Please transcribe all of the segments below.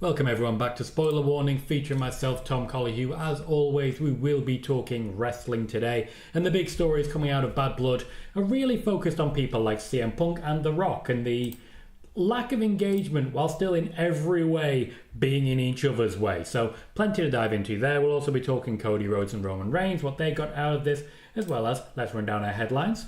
Welcome everyone back to Spoiler Warning, featuring myself, Tom Colohue. As always, we will be talking wrestling today, and the big stories coming out of Bad Blood are really focused on people like CM Punk and The Rock, and the lack of engagement while still in every way being in each other's way. So plenty to dive into there. We'll also be talking Cody Rhodes and Roman Reigns, what they got out of this, as well as, let's run down our headlines.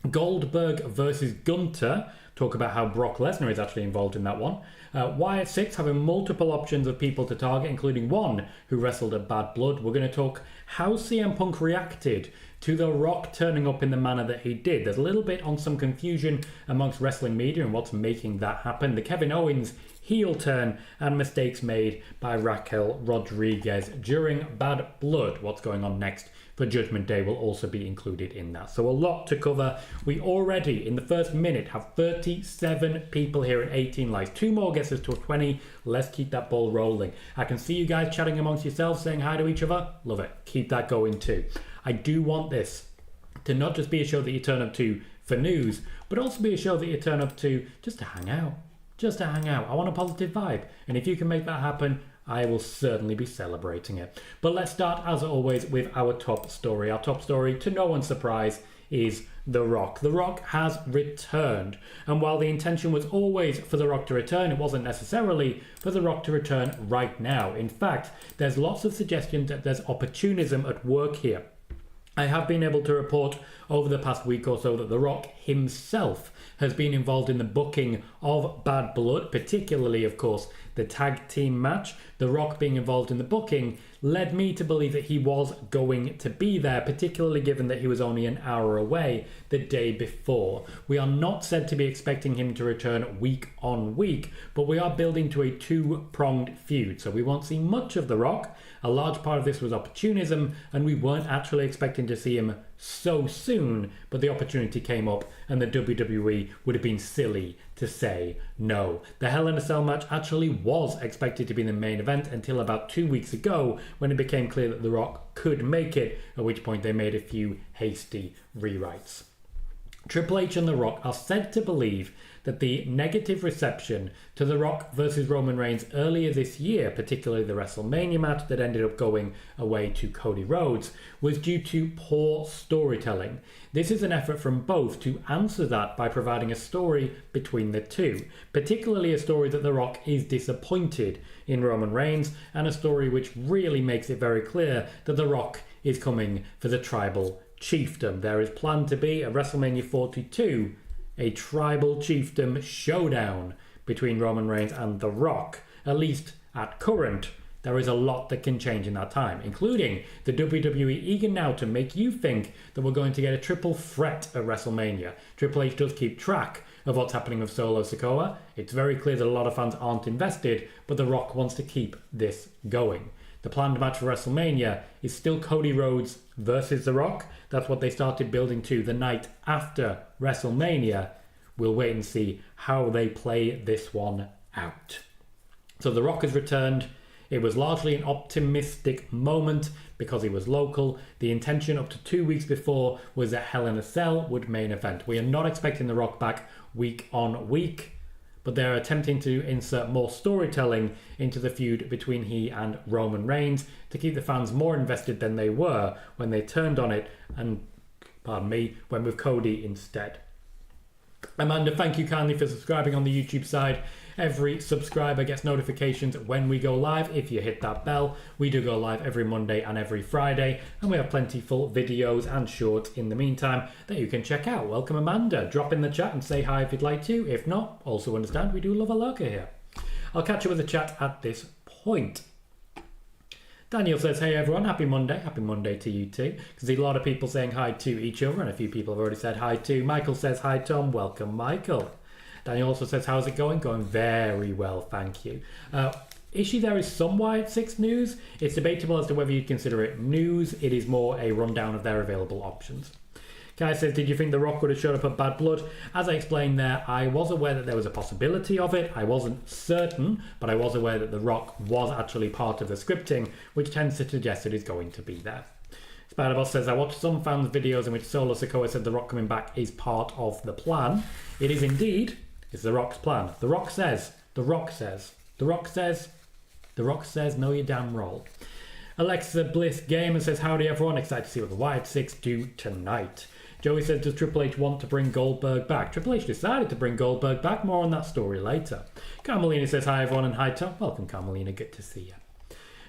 Goldberg versus Gunter, talk about how Brock Lesnar is actually involved in that one. Wyatt Six having multiple options of people to target, including one who wrestled at Bad Blood. We're going to talk how CM Punk reacted to The Rock turning up in the manner that he did. There's a little bit on some confusion amongst wrestling media and what's making that happen. The Kevin Owens heel turn and mistakes made by Raquel Rodriguez during Bad Blood. What's going on next for Judgment Day will also be included in that. So a lot to cover. We already, in the first minute, have 37 people here and 18 likes. 2 more guesses to 20. Let's keep that ball rolling. I can see you guys chatting amongst yourselves, saying hi to each other. Love it. Keep that going too. I do want this to not just be a show that you turn up to for news, but also be a show that you turn up to just to hang out. Just to hang out. I want a positive vibe. And if you can make that happen, I will certainly be celebrating it. But let's start, as always, with our top story. Our top story, to no one's surprise, is The Rock. The Rock has returned. And while the intention was always for The Rock to return, it wasn't necessarily for The Rock to return right now. In fact, there's lots of suggestions that there's opportunism at work here. I have been able to report over the past week or so that The Rock himself has been involved in the booking of Bad Blood, particularly, of course, the tag team match. The Rock being involved in the booking led me to believe that he was going to be there, particularly given that he was only an hour away the day before. We are not said to be expecting him to return week on week, but we are building to a 2-pronged feud, so we won't see much of The Rock. A large part of this was opportunism, and we weren't actually expecting to see him so soon, but the opportunity came up, and the WWE would have been silly to say no. The Hell in a Cell match actually was expected to be the main event until about 2 weeks ago, when it became clear that The Rock could make it, at which point they made a few hasty rewrites. Triple H and The Rock are said to believe that the negative reception to The Rock versus Roman Reigns earlier this year, particularly the WrestleMania match that ended up going away to Cody Rhodes, was due to poor storytelling. This is an effort from both to answer that by providing a story between the two, particularly a story that The Rock is disappointed in Roman Reigns, and a story which really makes it very clear that The Rock is coming for the tribal chiefdom. There is planned to be at WrestleMania 42 a tribal chiefdom showdown between Roman Reigns and The Rock. At least at current, there is a lot that can change in that time, including the WWE eager now to make you think that we're going to get a triple threat at WrestleMania. Triple H does keep track of what's happening with Solo Sikoa. It's very clear that a lot of fans aren't invested, but The Rock wants to keep this going. The planned match for WrestleMania is still Cody Rhodes versus The Rock. That's what they started building to the night after WrestleMania. We'll wait and see how they play this one out. So The Rock has returned. It was largely an optimistic moment because he was local. The intention up to 2 weeks before was that Hell in a Cell would main event. We are not expecting The Rock back week on week, but they're attempting to insert more storytelling into the feud between he and Roman Reigns to keep the fans more invested than they were when they turned on it and, pardon me, went with Cody instead. Amanda, thank you kindly for subscribing on the YouTube side. Every subscriber gets notifications when we go live. If you hit that bell, we do go live every Monday and every Friday, and we have plentiful videos and shorts in the meantime that you can check out. Welcome, Amanda. Drop in the chat and say hi if you'd like to. If not, also understand we do love a lurker here. I'll catch you with the chat at this point. Daniel says, hey everyone, happy Monday to you too. Because there's a lot of people saying hi to each other, and a few people have already said hi too. Michael says, hi Tom, welcome Michael. Daniel also says, how's it going? Going very well, thank you. Issue there is some Wyatt Six news. It's debatable as to whether you'd consider it news. It is more a rundown of their available options. Kai says, did you think The Rock would have showed up at Bad Blood? As I explained there, I was aware that there was a possibility of it. I wasn't certain, but I was aware that The Rock was actually part of the scripting, which tends to suggest that he's going to be there. Spider-Boss says, I watched some fans' videos in which Solo Sikoa said The Rock coming back is part of the plan. It is indeed. It's The Rock's plan. The Rock says, The Rock says, know your damn role. Alexa Bliss Gamer says, howdy everyone, excited to see what the Wyatt Six do tonight. Joey says, does Triple H want to bring Goldberg back? Triple H decided to bring Goldberg back, more on that story later. Carmelina says, hi everyone, and hi Tom. Welcome Carmelina, good to see you.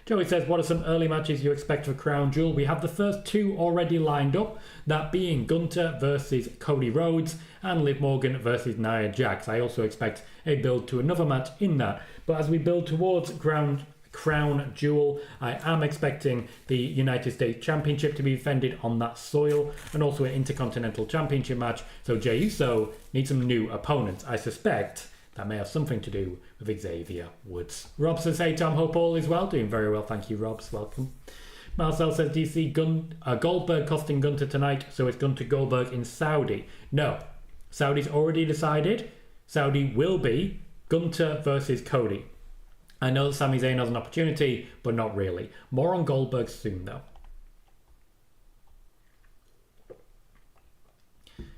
Joey says, what are some early matches you expect for Crown Jewel? We have the first two already lined up, that being Gunter versus Cody Rhodes and Liv Morgan versus Nia Jax. I also expect a build to another match in that. But as we build towards Crown Jewel, I am expecting the United States Championship to be defended on that soil, and also an Intercontinental Championship match. So Jey Uso needs some new opponents. I suspect that may have something to do with Xavier Woods. Rob says, hey Tom, hope all is well. Doing very well, thank you Robs, welcome. Marcel says, do you see Goldberg costing Gunter tonight, so it's Gunter Goldberg in Saudi? No, Saudi's already decided. Saudi will be Gunter versus Cody. I know that Sami Zayn has an opportunity, but not really. More on Goldberg soon though.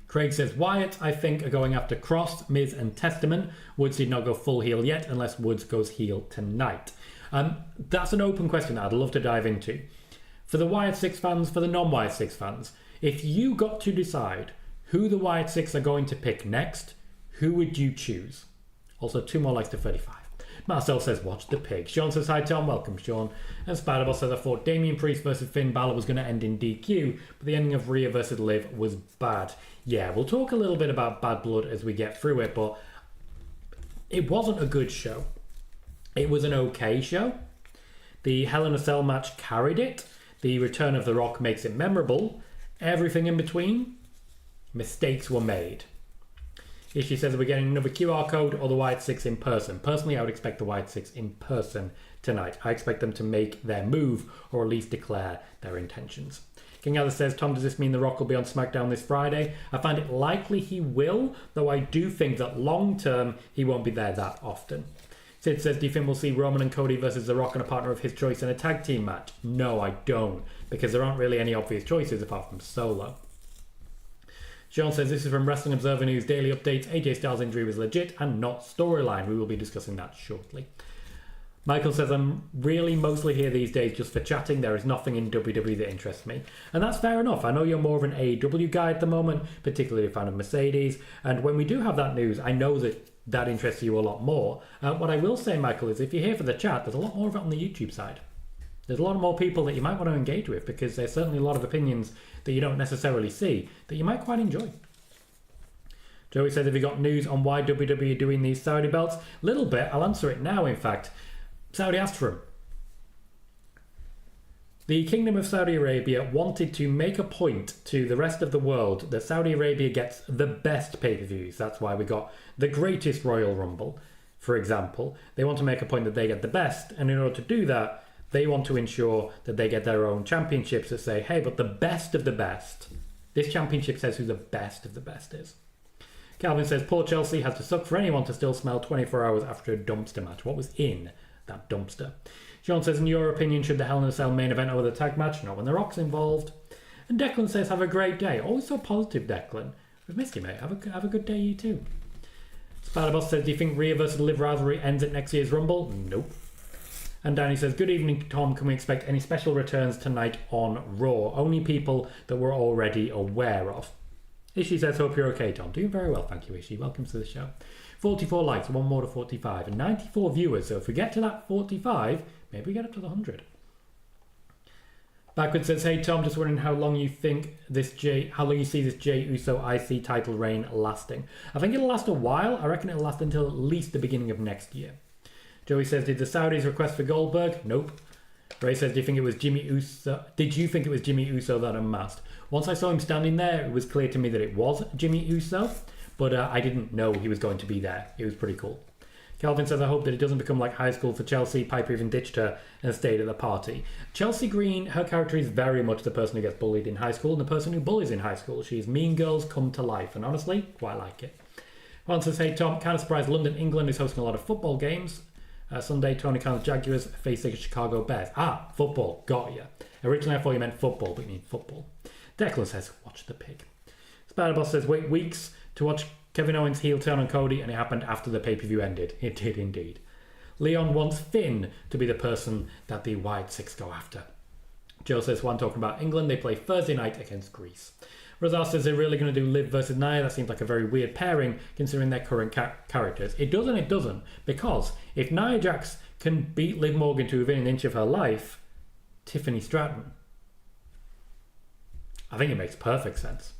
Craig says, Wyatt, I think, are going after Cross, Miz and Testament. Woods did not go full heel yet, unless Woods goes heel tonight. That's an open question that I'd love to dive into. For the Wyatt Six fans, for the non-Wyatt Six fans, if you got to decide who the Wyatt Six are going to pick next, who would you choose? Also, 2 more likes to 35. Marcel says, watch the pig. Sean says, hi Tom, welcome Sean. And Spider-Boss says, I thought Damian Priest versus Finn Balor was going to end in DQ, but the ending of Rhea versus Liv was bad. Yeah, we'll talk a little bit about Bad Blood as we get through it, but it wasn't a good show. It was an okay show. The Hell in a Cell match carried it. The return of The Rock makes it memorable. Everything in between, mistakes were made. She says, we're getting another QR code or the Wyatt Six in person. Personally, I would expect the Wyatt Six in person tonight. I expect them to make their move, or at least declare their intentions. King Alice says, Tom, does this mean The Rock will be on SmackDown this Friday? I find it likely he will, though I do think that long term, he won't be there that often. Sid says, do you think we'll see Roman and Cody versus The Rock and a partner of his choice in a tag team match? No, I don't, because there aren't really any obvious choices apart from Solo. Sean says, this is from Wrestling Observer News Daily Updates. AJ Styles' injury was legit and not storyline. We will be discussing that shortly. Michael says, I'm really mostly here these days just for chatting. There is nothing in WWE that interests me. And that's fair enough. I know you're more of an AEW guy at the moment, particularly a fan of Mercedes. And when we do have that news, I know that interests you a lot more. What I will say, Michael, is if you're here for the chat, there's a lot more of it on the YouTube side. There's a lot more people that you might want to engage with, because there's certainly a lot of opinions that you don't necessarily see that you might quite enjoy. Joey said, have you got news on why WWE are doing these Saudi belts? Little bit. I'll answer it now, in fact. Saudi asked for them. The Kingdom of Saudi Arabia wanted to make a point to the rest of the world that Saudi Arabia gets the best pay-per-views. That's why we got the greatest Royal Rumble, for example. They want to make a point that they get the best, and in order to do that, they want to ensure that they get their own championships that say, hey, but the best of the best. This championship says who the best of the best is. Calvin says, poor Chelsea has to suck for anyone to still smell 24 hours after a dumpster match. What was in that dumpster? Sean says, in your opinion, should the Hell in a Cell main event over the tag match? Not when The Rock's involved. And Declan says, have a great day. Always so positive, Declan. We've missed you, mate. Have a good day, you too. Spider-Boss says, do you think Rhea versus Liv rivalry ends at next year's Rumble? Nope. And Danny says, good evening, Tom. Can we expect any special returns tonight on Raw? Only people that we're already aware of. Ishi says, hope you're okay, Tom. Doing very well, thank you, Ishi. Welcome to the show. 44 likes, one more to 45, and 94 viewers. So if we get to that 45, maybe we get up to the 100. Backward says, hey, Tom, just wondering how long you see this Jey Uso IC title reign lasting. I think it'll last a while. I reckon it'll last until at least the beginning of next year. Joey says, did the Saudis request for Goldberg? Nope. Ray says, did you think it was Jimmy Uso that unmasked? Once I saw him standing there, it was clear to me that it was Jimmy Uso, but I didn't know he was going to be there. It was pretty cool. Calvin says, I hope that it doesn't become like high school for Chelsea. Piper even ditched her and stayed at the party. Chelsea Green, her character is very much the person who gets bullied in high school and the person who bullies in high school. She's Mean Girls come to life, and honestly, quite like it. Juan says, hey, Tom, kind of surprised London, England is hosting a lot of football games. Sunday, Tony Khan's Jaguars facing Chicago Bears. Ah, football. Got ya. Originally, I thought you meant football, but you mean football. Declan says, watch the pig. Spider-Boss says, wait weeks to watch Kevin Owens heel turn on Cody, and it happened after the pay-per-view ended. It did indeed. Leon wants Finn to be the person that the Wyatt Six go after. Joe says, one talking about England, they play Thursday night against Greece. Razar says they're really going to do Liv versus Nia. That seems like a very weird pairing considering their current characters. It does and it doesn't, because if Nia Jax can beat Liv Morgan to within an inch of her life, Tiffany Stratton, I think it makes perfect sense.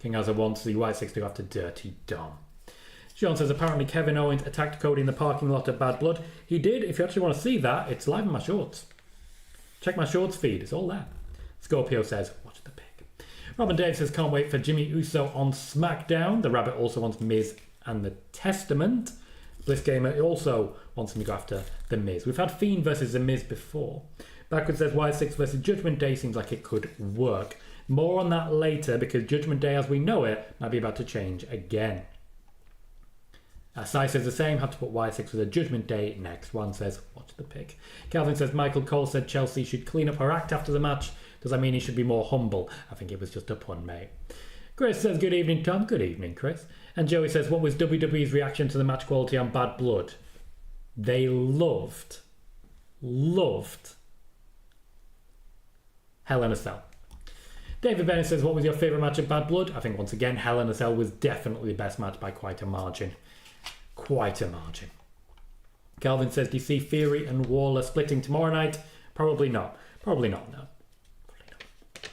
King Asa wants the Wyatt Six to go after Dirty Dom. Sean says apparently Kevin Owens attacked Cody in the parking lot of Bad Blood. He did. If you actually want to see that, it's live in my shorts. Check my shorts feed. It's all there. Scorpio says, watch the pic. Robin Dave says, can't wait for Jimmy Uso on SmackDown. The Rabbit also wants Miz and the Testament. Bliss Gamer also wants him to go after the Miz. We've had Fiend versus the Miz before. Backward says Wyatt Six versus Judgment Day seems like it could work. More on that later, because Judgment Day as we know it might be about to change again. Sai says the same, had to put Wyatt Six for the Judgment Day next. One says, watch the pic. Calvin says Michael Cole said Chelsea should clean up her act after the match. Does that mean he should be more humble? I think it was just a pun, mate. Chris says, good evening, Tom. Good evening, Chris. And Joey says, what was WWE's reaction to the match quality on Bad Blood? They loved Hell in a Cell. David Bennett says, what was your favourite match of Bad Blood? I think once again, Hell in a Cell was definitely the best match by quite a margin. Quite a margin. Calvin says, do you see Fury and Waller splitting tomorrow night? Probably not. Probably not, no. Probably not.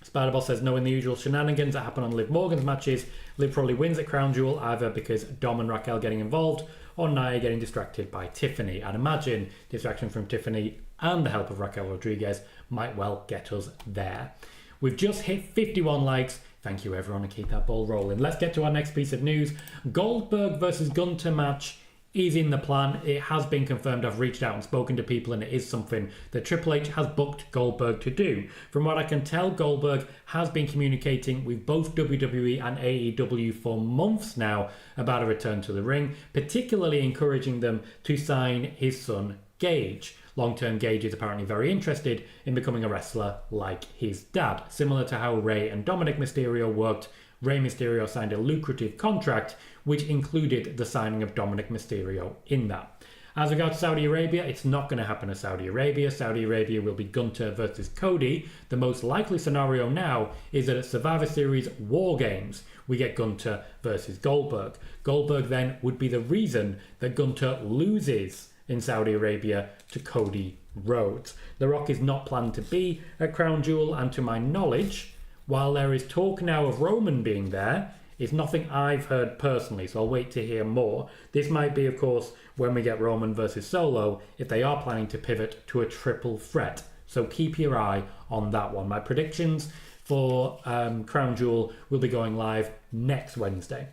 Spider-Boss says, knowing the usual shenanigans that happen on Liv Morgan's matches, Liv probably wins at Crown Jewel either because Dom and Raquel getting involved or Nia getting distracted by Tiffany. I'd imagine distraction from Tiffany and the help of Raquel Rodriguez might well get us there. We've just hit 51 likes. Thank you, everyone, and keep that ball rolling. Let's get to our next piece of news. Goldberg versus Gunter match is in the plan. It has been confirmed. I've reached out and spoken to people, and it is something that Triple H has booked Goldberg to do. From what I can tell, Goldberg has been communicating with both WWE and AEW for months now about a return to the ring, particularly encouraging them to sign his son, Gage. Long-term Gage is apparently very interested in becoming a wrestler like his dad. Similar to how Rey and Dominic Mysterio worked, Rey Mysterio signed a lucrative contract which included the signing of Dominic Mysterio in that. As regards Saudi Arabia, it's not going to happen in Saudi Arabia. Saudi Arabia will be Gunter versus Cody. The most likely scenario now is that at Survivor Series War Games, we get Gunter versus Goldberg. Goldberg then would be the reason that Gunter loses in Saudi Arabia to Cody Rhodes. The Rock is not planned to be at Crown Jewel, and to my knowledge, while there is talk now of Roman being there, it's nothing I've heard personally, so I'll wait to hear more. This might be, of course, when we get Roman versus Solo, if they are planning to pivot to a triple threat. So keep your eye on that one. My predictions for Crown Jewel will be going live next Wednesday,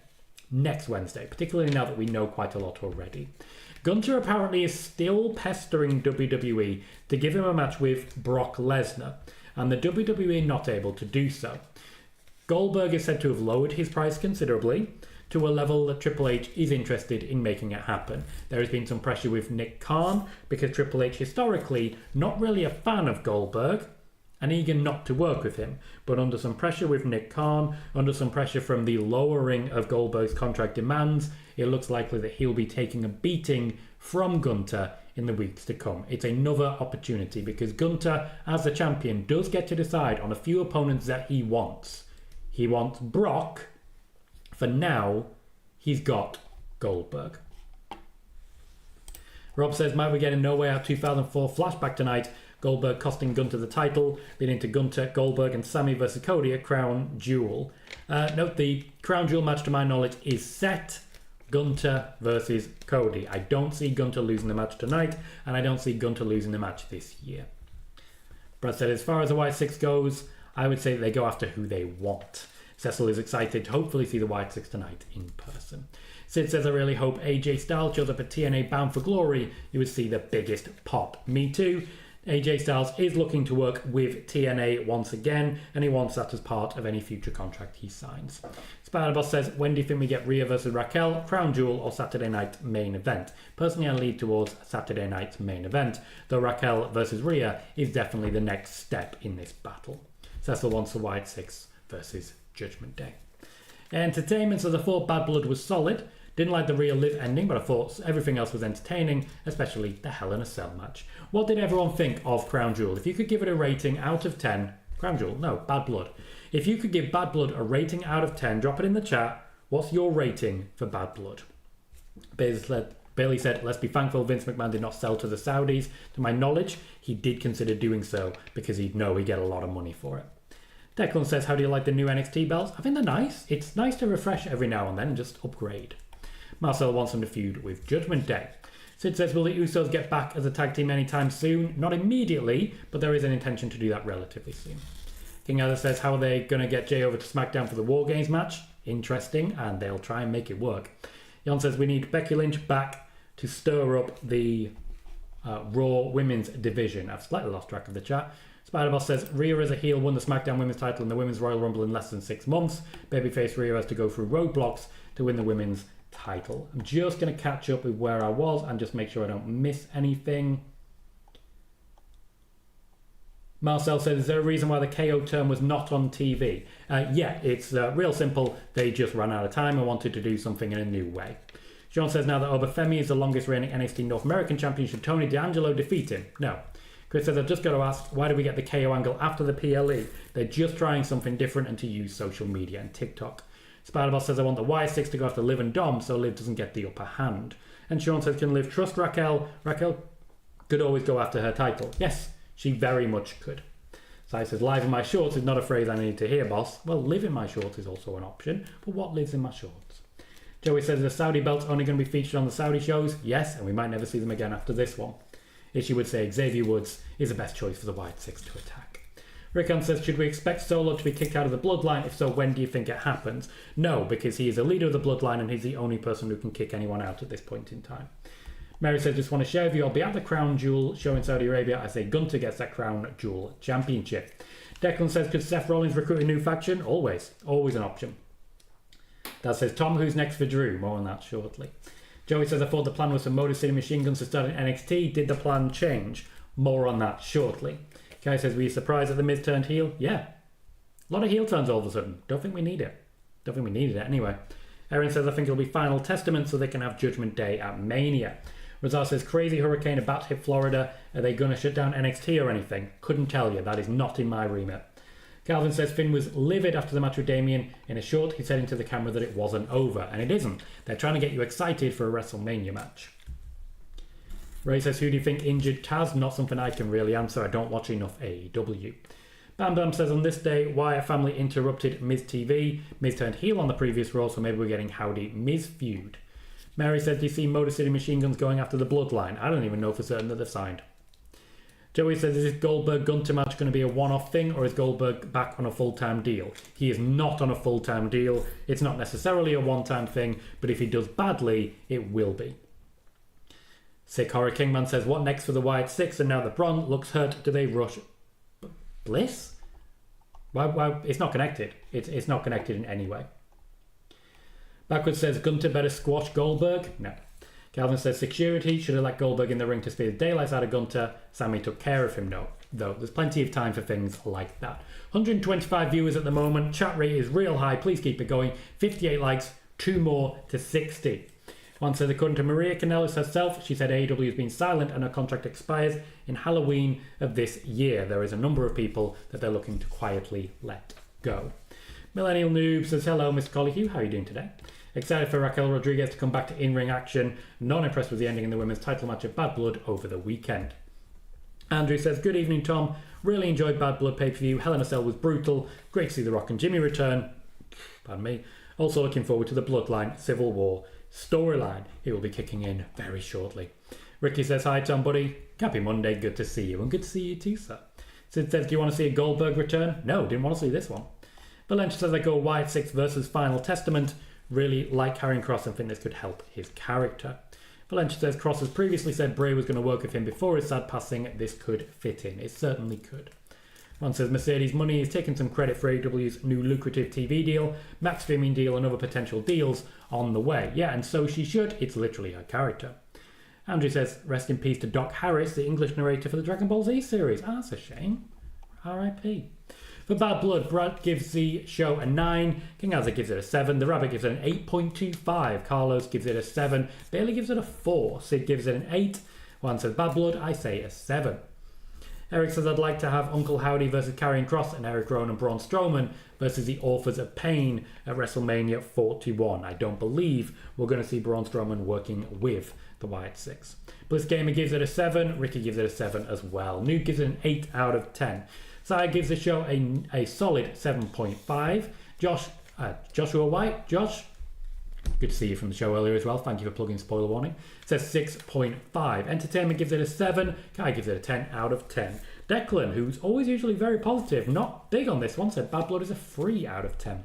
particularly now that we know quite a lot already. Gunter apparently is still pestering WWE to give him a match with Brock Lesnar, and the WWE are not able to do so. Goldberg is said to have lowered his price considerably to a level that Triple H is interested in making it happen. There has been some pressure with Nick Khan because Triple H historically not really a fan of Goldberg and eager not to work with him, but under some pressure with Nick Khan, under some pressure from the lowering of Goldberg's contract demands, it looks likely that he'll be taking a beating from Gunter in the weeks to come. It's another opportunity because Gunter, as the champion, does get to decide on a few opponents that he wants. He wants Brock. For now, he's got Goldberg. Rob says, might we get a No Way Out 2004 flashback tonight? Goldberg costing Gunter the title, leading to Gunter, Goldberg and Sammy versus Cody at Crown Jewel. Note the Crown Jewel match, to my knowledge, is set. Gunter versus Cody. I don't see Gunter losing the match tonight, and I don't see Gunter losing the match this year. Brad said, as far as the Wyatt Six goes, I would say they go after who they want. Cecil is excited to hopefully see the Wyatt Six tonight in person. Sid says, I really hope AJ Styles shows up at TNA Bound for Glory. You would see the biggest pop. Me too. AJ Styles is looking to work with TNA once again, and he wants that as part of any future contract he signs. Spider-Boss says, when do you think we get Rhea versus Raquel, Crown Jewel or Saturday night main event? Personally, I lead towards Saturday night's main event, though Raquel versus Rhea is definitely the next step in this battle. Cecil wants the Wyatt Six versus Judgment Day. Entertainment says, I thought Bad Blood was solid. Didn't like the Real Liv ending, but I thought everything else was entertaining, especially the Hell in a Cell match. What did everyone think of Crown Jewel? If you could give it a rating out of 10, Crown Jewel, no, Bad Blood. If you could give Bad Blood a rating out of 10, drop it in the chat. What's your rating for Bad Blood? Bailey said, let's be thankful Vince McMahon did not sell to the Saudis. To my knowledge, he did consider doing so because he'd know he'd get a lot of money for it. Declan says, how do you like the new NXT belts? I think they're nice. It's nice to refresh every now and then and just upgrade. Marcel wants them to feud with Judgment Day. Sid says, will the Usos get back as a tag team anytime soon? Not immediately, but there is an intention to do that relatively soon. King Heather says, how are they going to get Jay over to SmackDown for the War Games match? Interesting, and they'll try and make it work. Jan says, we need Becky Lynch back to stir up the Raw Women's division. I've slightly lost track of the chat. Spider-Boss says, Rhea as a heel won the SmackDown Women's title in the Women's Royal Rumble in less than 6 months. Babyface Rhea has to go through roadblocks to win the Women's title. I'm just going to catch up with where I was and just make sure I don't miss anything. Marcel says, is there a reason why the KO term was not on TV? Yeah, it's real simple. They just ran out of time and wanted to do something in a new way. Sean says, now that Obafemi is the longest reigning NXT North American champion, should Tony D'Angelo defeat him? No. Chris says, I've just got to ask, why did we get the KO angle after the PLE? They're just trying something different and to use social media and TikTok. Spider-Boss says, I want the Wyatt Six to go after Liv and Dom so Liv doesn't get the upper hand. And Sean says, can Liv trust Raquel? Raquel could always go after her title. Yes, she very much could. Sai says, live in my shorts is not a phrase I need to hear, boss. Well, live in my shorts is also an option, but what lives in my shorts? Joey says, the Saudi belt's only going to be featured on the Saudi shows? Yes, and we might never see them again after this one. Ishii would say Xavier Woods is the best choice for the Wyatt Six to attack. Rickon says, should we expect Solo to be kicked out of the Bloodline? If so, when do you think it happens? No, because he is a leader of the Bloodline and he's the only person who can kick anyone out at this point in time. Mary says, just want to share with you, I'll be at the Crown Jewel show in Saudi Arabia. I say Gunter gets that Crown Jewel Championship. Declan says, could Seth Rollins recruit a new faction? Always. Always an option. That says, Tom, who's next for Drew? More on that shortly. Joey says, I thought the plan was for Motor City Machine Guns to start in NXT. Did the plan change? More on that shortly. Kai says, were you surprised that The Miz turned heel? Yeah. A lot of heel turns all of a sudden. Don't think we need it. Don't think we needed it anyway. Erin says, I think it'll be Final Testament so they can have Judgment Day at Mania. Razar says, crazy hurricane about to hit Florida. Are they going to shut down NXT or anything? Couldn't tell you. That is not in my remit. Calvin says Finn was livid after the match with Damien. In a short, he said into the camera that it wasn't over. And it isn't. They're trying to get you excited for a WrestleMania match. Ray says, who do you think injured Taz? Not something I can really answer. I don't watch enough AEW. Bam Bam says, on this day, Wyatt family interrupted Miz TV. Miz turned heel on the previous Raw, so maybe we're getting Howdy Miz feud. Mary says, do you see Motor City Machine Guns going after the Bloodline? I don't even know for certain that they've signed. Joey says, is this Goldberg-Gunter match going to be a one-off thing, or is Goldberg back on a full-time deal? He is not on a full-time deal. It's not necessarily a one-time thing, but if he does badly, it will be. Sick Horror Kingman says, what next for the Wyatt Six? And now that Braun looks hurt, do they rush Bliss? Why? It's not connected. It's not connected in any way. Backwards says, Gunter better squash Goldberg? No. Calvin says, security should have let Goldberg in the ring to speed the daylights out of Gunter. Sammy took care of him. No, though. There's plenty of time for things like that. 125 viewers at the moment. Chat rate is real high. Please keep it going. 58 likes. 2 more to 60. One says, according to Maria Kanellis herself, she said AEW has been silent and her contract expires in Halloween of this year. There is a number of people that they're looking to quietly let go. Millennial Noob says, hello, Mr. Colohue. How are you doing today? Excited for Raquel Rodriguez to come back to in-ring action. Not impressed with the ending in the women's title match at Bad Blood over the weekend. Andrew says, good evening, Tom. Really enjoyed Bad Blood pay-per-view. Hell in a Cell was brutal. Great to see The Rock and Jimmy return. Pardon me. Also looking forward to the Bloodline Civil War storyline. It will be kicking in very shortly. Ricky says, hi, Tom, buddy. Happy Monday. Good to see you. And good to see you too, sir. Sid says, do you want to see a Goldberg return? No, didn't want to see this one. Valentia says, I go Wyatt Six versus Final Testament. Really like Karrion Kross and think this could help his character. Valencia says Kross has previously said Bray was going to work with him before his sad passing. This could fit in. It certainly could. One says Mercedes Money is taking some credit for AEW's new lucrative TV deal, max streaming deal and other potential deals on the way. Yeah, and so she should. It's literally her character. Andrew says, rest in peace to Doc Harris, the English narrator for the Dragon Ball Z series. Ah, that's a shame. R.I.P. For Bad Blood, Brad gives the show a 9, King Azza gives it a 7, The Rabbit gives it an 8.25, Carlos gives it a 7, Bailey gives it a 4, Sid gives it an 8, Juan says Bad Blood, I say a 7. Eric says I'd like to have Uncle Howdy versus Karrion Kross and Eric Rowan and Braun Strowman versus the Authors of Pain at WrestleMania 41. I don't believe we're going to see Braun Strowman working with the Wyatt Six. Bliss Gamer gives it a 7. Ricky gives it a 7 as well. Nuke gives it an 8 out of 10. Saya gives the show a solid 7.5. Joshua White, Josh, good to see you from the show earlier as well. Thank you for plugging spoiler warning. Says 6.5. Entertainment gives it a 7. Kai gives it a 10 out of 10. Declan, who's always usually very positive, not big on this one, said Bad Blood is a 3 out of 10.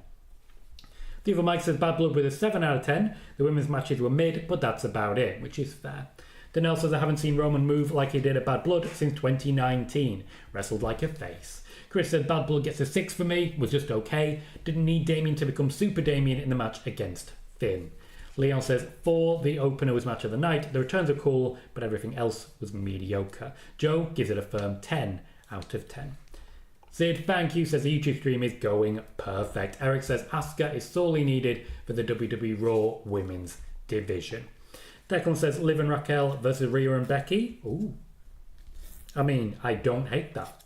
Diva Mike says Bad Blood with a 7 out of 10. The women's matches were mid, but that's about it, which is fair. Danelle says I haven't seen Roman move like he did at Bad Blood since 2019. Wrestled like a face. Chris said Bad Blood gets a 6 for me, was just okay. Didn't need Damien to become Super Damien in the match against Finn. Leon says 4, the opener was match of the night. The returns are cool, but everything else was mediocre. Joe gives it a firm 10 out of 10. Sid, thank you, says the YouTube stream is going perfect. Eric says Asuka is sorely needed for the WWE Raw Women's Division. Declan says Liv and Raquel versus Rhea and Becky. Ooh. I mean, I don't hate that.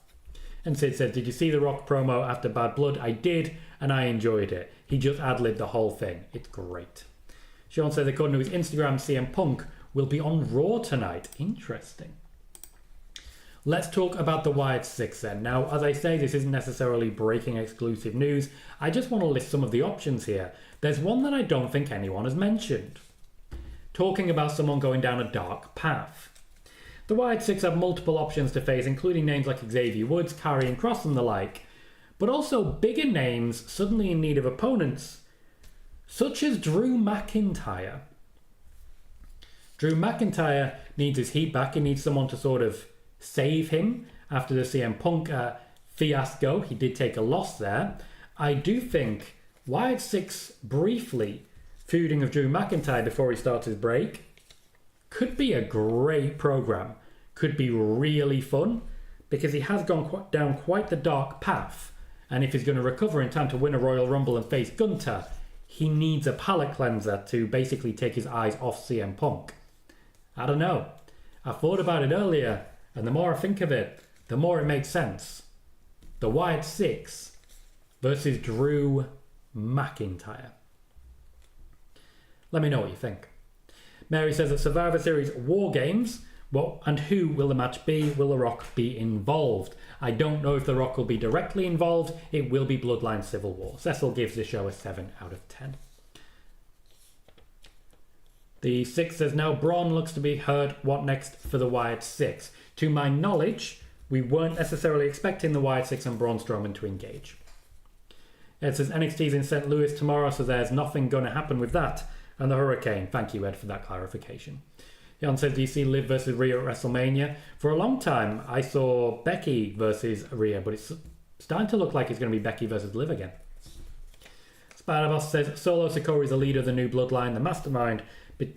And Sid says, did you see the Rock promo after Bad Blood? I did, and I enjoyed it. He just ad-libbed the whole thing. It's great. Sean says, according to his Instagram, CM Punk will be on Raw tonight. Interesting. Let's talk about the Wyatt Six then. Now, as I say, this isn't necessarily breaking exclusive news. I just want to list some of the options here. There's one that I don't think anyone has mentioned. Talking about someone going down a dark path. The Wyatt Six have multiple options to face, including names like Xavier Woods, Karrion Kross and the like, but also bigger names suddenly in need of opponents, such as Drew McIntyre. Drew McIntyre needs his heat back. He needs someone to sort of save him after the CM Punk fiasco. He did take a loss there. I do think Wyatt Six briefly feuding with Drew McIntyre before he starts his break could be a great program. Could be really fun because he has gone down quite the dark path. And if he's going to recover in time to win a Royal Rumble and face Gunter, he needs a palate cleanser to basically take his eyes off CM Punk. I don't know. I thought about it earlier, and the more I think of it, the more it makes sense. The Wyatt Six versus Drew McIntyre. Let me know what you think. Mary says at Survivor Series War Games, what and who will the match be? Will The Rock be involved? I don't know if The Rock will be directly involved. It will be Bloodline Civil War. Cecil gives the show a 7 out of 10. The Six says now Braun looks to be heard. What next for the Wyatt Six? To my knowledge, we weren't necessarily expecting the Wyatt Six and Braun Strowman to engage. It says NXT's in St. Louis tomorrow, so there's nothing going to happen with that. And the Hurricane. Thank you, Ed, for that clarification. Jan says, do you see Liv versus Rhea at WrestleMania? For a long time, I saw Becky versus Rhea, but it's starting to look like it's going to be Becky versus Liv again. Spider-Boss says, Solo Sikoa is the leader of the new bloodline. The mastermind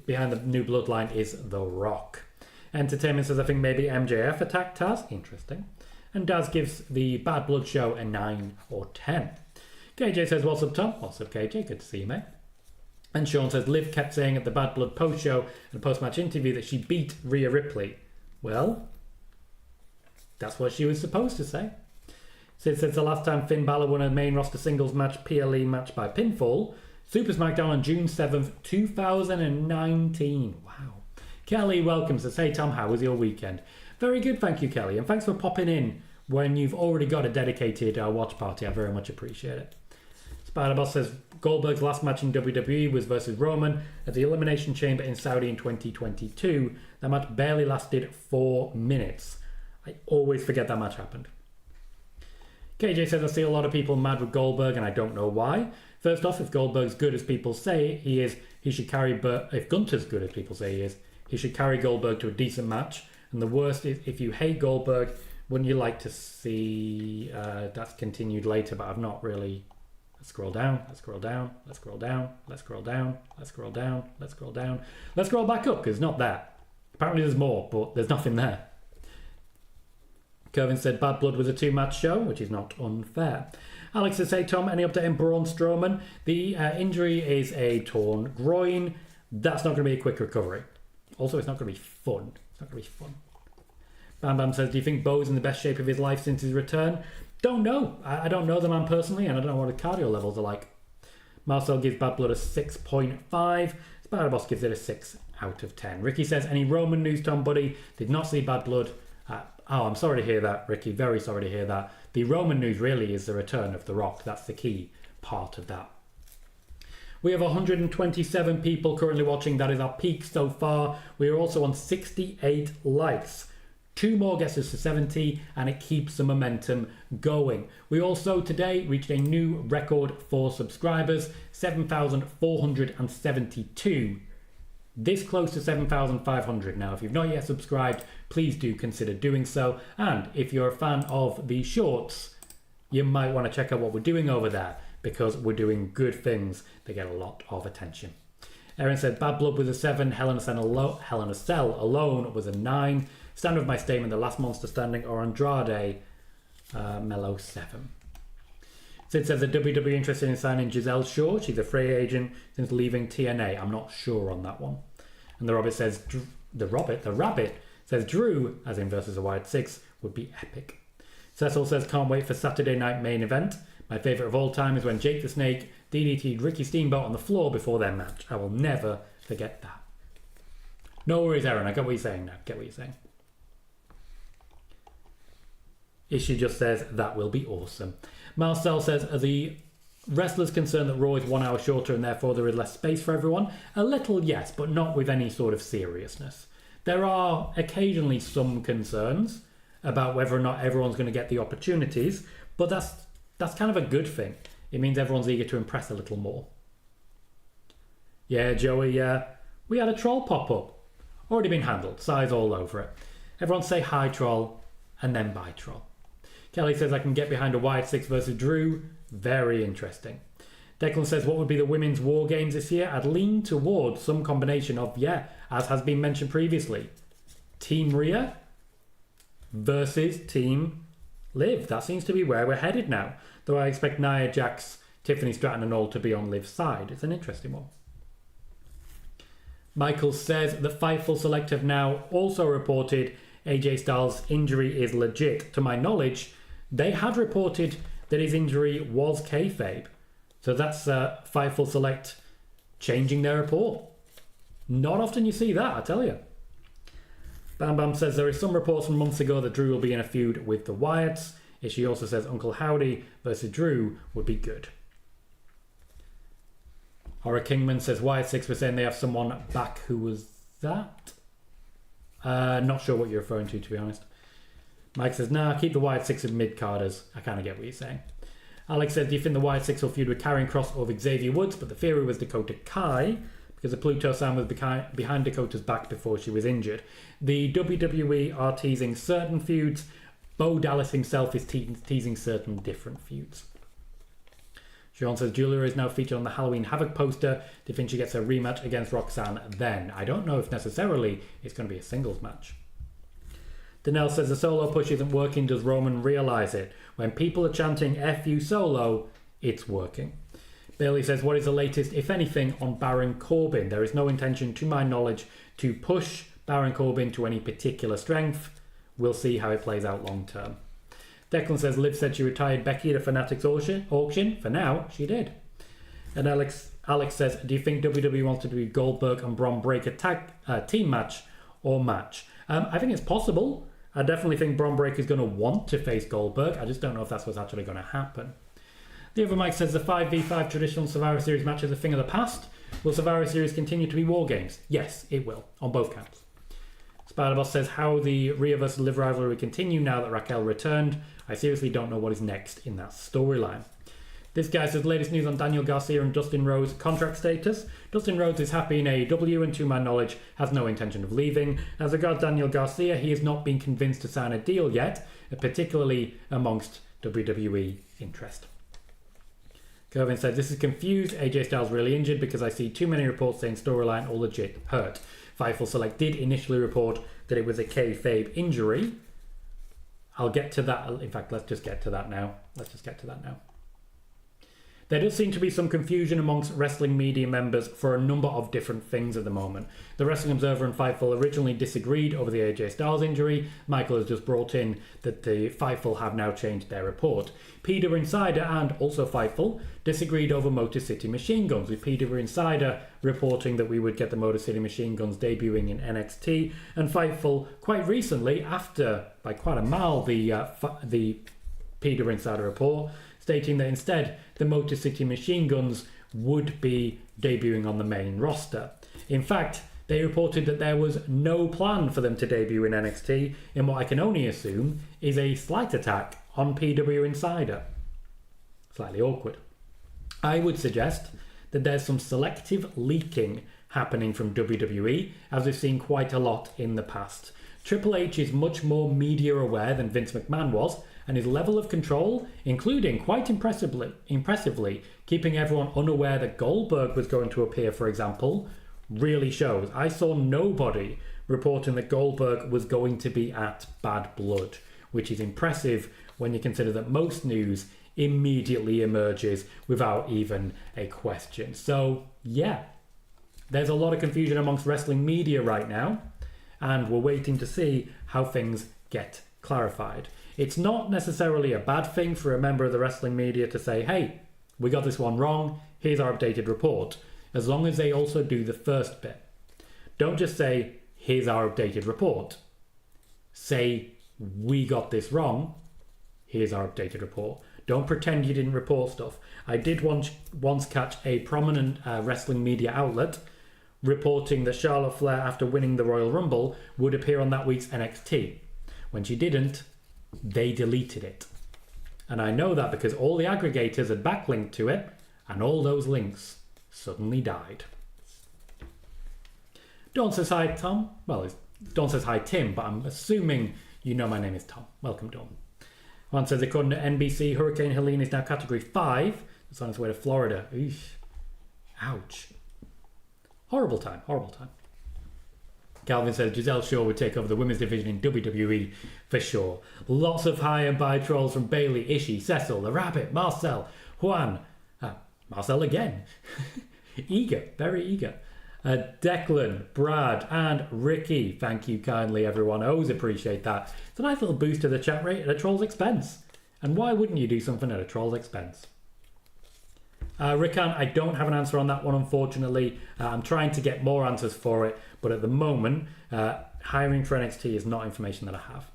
behind the new bloodline is The Rock. Entertainment says, I think maybe MJF attacked Taz. Interesting. And Daz gives the Bad Blood show a 9 or 10. KJ says, what's up, Tom? What's up, KJ? Good to see you, mate. And Sean says, Liv kept saying at the Bad Blood post-show and post-match interview that she beat Rhea Ripley. Well, that's what she was supposed to say. Sid says the last time Finn Balor won a main roster singles match, PLE match by pinfall, Super SmackDown on June 7th, 2019. Wow. Kelly welcome, says, hey Tom, how was your weekend? Very good, thank you, Kelly. And thanks for popping in when you've already got a dedicated watch party. I very much appreciate it. Spider-Boss says Goldberg's last match in WWE was versus Roman at the Elimination Chamber in Saudi in 2022. That match barely lasted 4 minutes. I always forget that match happened. KJ says I see a lot of people mad with Goldberg and I don't know why. First off, if Goldberg's good as people say he is, he should carry. If Gunter's good as people say he is, he should carry Goldberg to a decent match. And the worst is if you hate Goldberg, wouldn't you like to see that's continued later? But I've not really. Let's scroll down, let's scroll down, let's scroll down, let's scroll down, let's scroll down, let's scroll down. Let's scroll back up because it's not there. Apparently there's more, but there's nothing there. Kevin said Bad Blood was a 2-match show, which is not unfair. Alex says, hey Tom, any update on Braun Strowman? The injury is a torn groin. That's not going to be a quick recovery. Also, it's not going to be fun. It's not going to be fun. Bam Bam says, do you think Bo's in the best shape of his life since his return? Don't know. I don't know the man personally, and I don't know what his cardio levels are like. Marcel gives Bad Blood a 6.5. Spider Boss gives it a 6 out of 10. Ricky says, any Roman news, Tom buddy? Did not see Bad Blood. I'm sorry to hear that, Ricky. Very sorry to hear that. The Roman news really is the return of The Rock. That's the key part of that. We have 127 people currently watching. That is our peak so far. We are also on 68 likes. 2 more gets us to 70, and it keeps the momentum going. We also today reached a new record for subscribers, 7,472. This close to 7,500 now. If you've not yet subscribed, please do consider doing so. And if you're a fan of the shorts, you might want to check out what we're doing over there, because we're doing good things that get a lot of attention. Aaron said Bad Blood was a 7, Hell in a Cell alone was a 9. Stand with my statement, the last monster standing, or Andrade, Mellow 7. Sid says the WWE interested in signing Giselle Shaw. She's a free agent since leaving TNA. I'm not sure on that one. And the Rabbit says Drew, as in versus a Wyatt Six, would be epic. Cecil says can't wait for Saturday night main event. My favourite of all time is when Jake the Snake DDT'd Ricky Steamboat on the floor before their match. I will never forget that. No worries, Aaron. I get what you're saying now. Ishii just says that will be awesome. Marcel says, are the wrestlers concerned that Raw is 1 hour shorter and therefore there is less space for everyone? A little, yes, but not with any sort of seriousness. There are occasionally some concerns about whether or not everyone's going to get the opportunities, but that's kind of a good thing. It means everyone's eager to impress a little more. Yeah, Joey, we had a troll pop up. Already been handled, size all over it. Everyone say hi, troll, and then bye, troll. Kelly says, I can get behind a Wyatt Six versus Drew. Very interesting. Declan says, what would be the women's war games this year? I'd lean towards some combination of, as has been mentioned previously, Team Rhea versus Team Liv. That seems to be where we're headed now. Though I expect Nia Jax, Tiffany Stratton and all to be on Liv's side. It's an interesting one. Michael says that Fightful Select have now also reported AJ Styles' injury is legit. To my knowledge, they had reported that his injury was kayfabe. So that's Fightful Select changing their report. Not often you see that, I tell you. Bam Bam says there is some reports from months ago that Drew will be in a feud with the Wyatts. She also says Uncle Howdy versus Drew would be good. Horror Kingman says Wyatt Six were saying they have someone back. Who was that? Not sure what you're referring to be honest. Mike says, nah, keep the Wyatt Six of mid-carders. I kind of get what you're saying. Alex says, do you think the Wyatt Six will feud with Karrion Kross or Xavier Woods? But the theory was Dakota Kai, because the Pluto sound was behind Dakota's back before she was injured. The WWE are teasing certain feuds. Bo Dallas himself is teasing certain different feuds. Sean says, Julia is now featured on the Halloween Havoc poster. Do you think she gets a rematch against Roxanne then? I don't know if necessarily it's going to be a singles match. Danelle says, the solo push isn't working. Does Roman realise it? When people are chanting F you solo, it's working. Bailey says, what is the latest, if anything, on Baron Corbin? There is no intention, to my knowledge, to push Baron Corbin to any particular strength. We'll see how it plays out long term. Declan says, Liv said she retired Becky at a Fanatics auction. For now, she did. And Alex says, do you think WWE wants to do Goldberg and Braun Breaker team match or match? I think it's possible. I definitely think Braun Breaker is going to want to face Goldberg. I just don't know if that's what's actually going to happen. The other Mike says the 5v5 traditional Survivor Series match is a thing of the past. Will Survivor Series continue to be War Games? Yes, it will, on both counts. Spider-Boss says, how the Rhea vs. Liv rivalry continue now that Raquel returned. I seriously don't know what is next in that storyline. This guy says, latest news on Daniel Garcia and Dustin Rhodes' contract status. Dustin Rhodes is happy in AEW and, to my knowledge, has no intention of leaving. As regards Daniel Garcia, he has not been convinced to sign a deal yet, particularly amongst WWE interest. Kervin says, this is confused. AJ Styles really injured because I see too many reports saying storyline or legit hurt. Fightful Select did initially report that it was a kayfabe injury. I'll get to that. In fact, let's just get to that now. There does seem to be some confusion amongst wrestling media members for a number of different things at the moment. The Wrestling Observer and Fightful originally disagreed over the AJ Styles injury. Michael has just brought in that the Fightful have now changed their report. PWInsider and also Fightful disagreed over Motor City Machine Guns, with PWInsider reporting that we would get the Motor City Machine Guns debuting in NXT, and Fightful quite recently, after by quite a mile, the PWInsider report, stating that instead the Motor City Machine Guns would be debuting on the main roster. In fact, they reported that there was no plan for them to debut in NXT, in what I can only assume is a slight attack on PWInsider. Slightly awkward. I would suggest that there's some selective leaking happening from WWE, as we've seen quite a lot in the past. Triple H is much more media aware than Vince McMahon was, and his level of control, including quite impressively keeping everyone unaware that Goldberg was going to appear, for example, really shows. I saw nobody reporting that Goldberg was going to be at Bad Blood, which is impressive when you consider that most news immediately emerges without even a question. So, yeah, there's a lot of confusion amongst wrestling media right now, and we're waiting to see how things get clarified. It's not necessarily a bad thing for a member of the wrestling media to say, hey, we got this one wrong, here's our updated report, as long as they also do the first bit. Don't just say, here's our updated report. Say, we got this wrong, here's our updated report. Don't pretend you didn't report stuff. I did once catch a prominent wrestling media outlet reporting that Charlotte Flair, after winning the Royal Rumble, would appear on that week's NXT. When she didn't, they deleted it. And I know that because all the aggregators had backlinked to it, and all those links suddenly died. Dawn says hi, Tom. Well, Dawn says hi, Tim, but I'm assuming you know my name is Tom. Welcome, Dawn. One says, according to NBC, Hurricane Helene is now Category 5. It's on its way to Florida. Eesh. Ouch. Horrible time. Calvin says Giselle Shaw would take over the women's division in WWE for sure. Lots of high and buy trolls from Bailey, Ishii, Cecil, The Rabbit, Marcel, Juan. Marcel again. Eager, very eager. Declan, Brad, and Ricky. Thank you kindly, everyone. I always appreciate that. It's a nice little boost to the chat rate at a troll's expense. And why wouldn't you do something at a troll's expense? Rickan, I don't have an answer on that one, unfortunately. I'm trying to get more answers for it, but at the moment, hiring for NXT is not information that I have.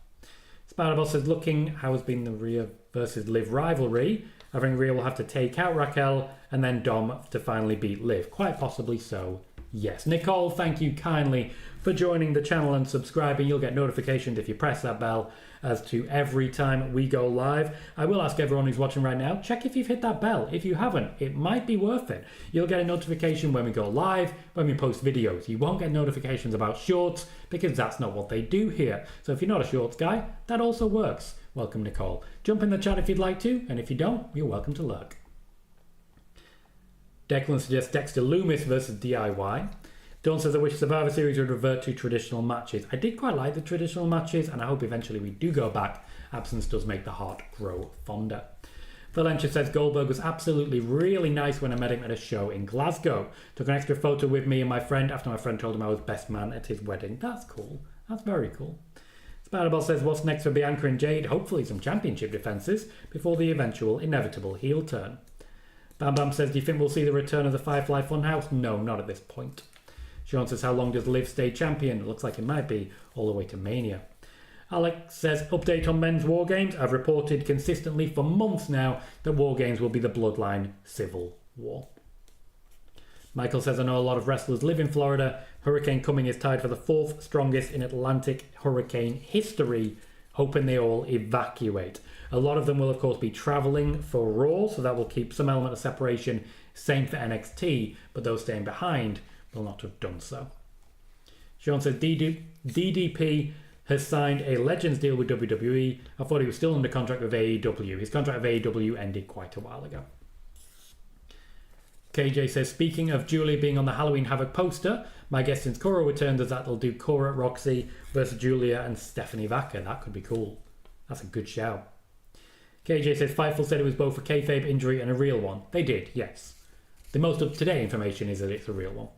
Spider-Boss says, looking how has been the Rhea versus Liv rivalry. I think Rhea will have to take out Raquel and then Dom to finally beat Liv. Quite possibly so, yes. Nicole, thank you kindly for joining the channel and subscribing. You'll get notifications if you press that bell as to every time we go live. I will ask everyone who's watching right now, check if you've hit that bell. If you haven't, it might be worth it. You'll get a notification when we go live, when we post videos. You won't get notifications about shorts because that's not what they do here. So if you're not a shorts guy, that also works. Welcome, Nicole. Jump in the chat if you'd like to, and if you don't, you're welcome to lurk. Declan suggests Dexter Loomis versus DIY. Dawn says, I wish Survivor Series would revert to traditional matches. I did quite like the traditional matches, and I hope eventually we do go back. Absence does make the heart grow fonder. Valentia says, Goldberg was absolutely really nice when I met him at a show in Glasgow. Took an extra photo with me and my friend after my friend told him I was best man at his wedding. That's cool. That's very cool. Spiderball says, what's next for Bianca and Jade? Hopefully some championship defences before the eventual inevitable heel turn. Bam Bam says, do you think we'll see the return of the Firefly Funhouse? No, not at this point. Sean says, how long does Liv stay champion? It looks like it might be all the way to Mania. Alex says, update on men's War Games. I've reported consistently for months now that War Games will be the Bloodline Civil War. Michael says, I know a lot of wrestlers live in Florida. Hurricane Coming is tied for the 4th strongest in Atlantic hurricane history. Hoping they all evacuate. A lot of them will, of course, be traveling for Raw, so that will keep some element of separation. Same for NXT, but those staying behind will not have done so. Sean says, DDP has signed a Legends deal with WWE. I thought he was still under contract with AEW. His contract with AEW ended quite a while ago. KJ says, speaking of Julia being on the Halloween Havoc poster, my guess since Cora returned is that they'll do Cora, Roxy versus Julia and Stephanie Vaca. That could be cool. That's a good shout. KJ says Fightful said it was both a kayfabe injury and a real one. They did, yes. The most up-to-date information is that it's a real one.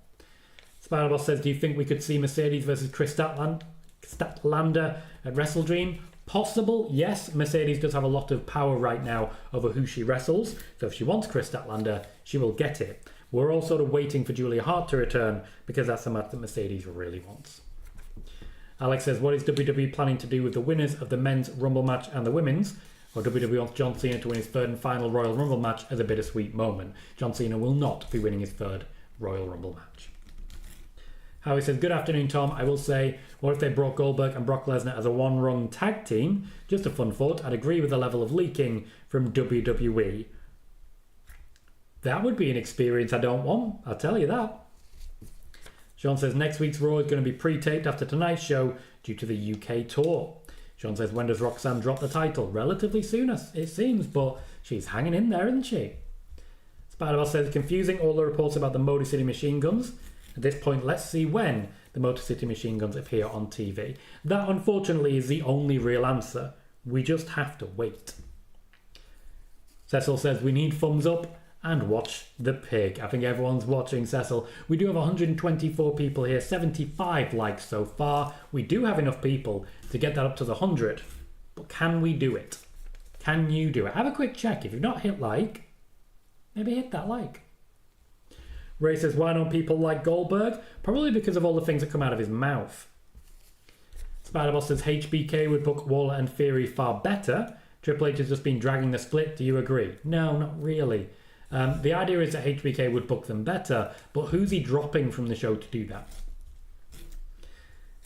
Spider-Boss says, do you think we could see Mercedes versus Chris Statlander at WrestleDream? Possible, yes. Mercedes does have a lot of power right now over who she wrestles, so if she wants Chris Statlander, she will get it. We're all sort of waiting for Julia Hart to return because that's the match that Mercedes really wants. Alex says, what is WWE planning to do with the winners of the men's Rumble match and the women's? Or WWE wants John Cena to win his third and final Royal Rumble match as a bittersweet moment. John Cena will not be winning his third Royal Rumble match. Howie says, good afternoon, Tom. I will say, what if they brought Goldberg and Brock Lesnar as a one-rung tag team? Just a fun thought. I'd agree with the level of leaking from WWE. That would be an experience I don't want. I'll tell you that. Sean says, next week's Raw is going to be pre-taped after tonight's show due to the UK tour. Sean says, when does Roxanne drop the title? Relatively soon, it seems, but she's hanging in there, isn't she? Spider-Man says, confusing all the reports about the Motor City Machine Guns. At this point, let's see when the Motor City Machine Guns appear on TV. That, unfortunately, is the only real answer. We just have to wait. Cecil says, we need thumbs up and watch the pig. I think everyone's watching, Cecil. We do have 124 people here, 75 likes so far. We do have enough people to get that up to the 100. But can we do it? Can you do it? Have a quick check. If you've not hit like, maybe hit that like. Ray says, why don't people like Goldberg? Probably because of all the things that come out of his mouth. Spider-Boss says, HBK would book Waller and Theory far better. Triple H has just been dragging the split. Do you agree? No, not really. The idea is that HBK would book them better, but who's he dropping from the show to do that?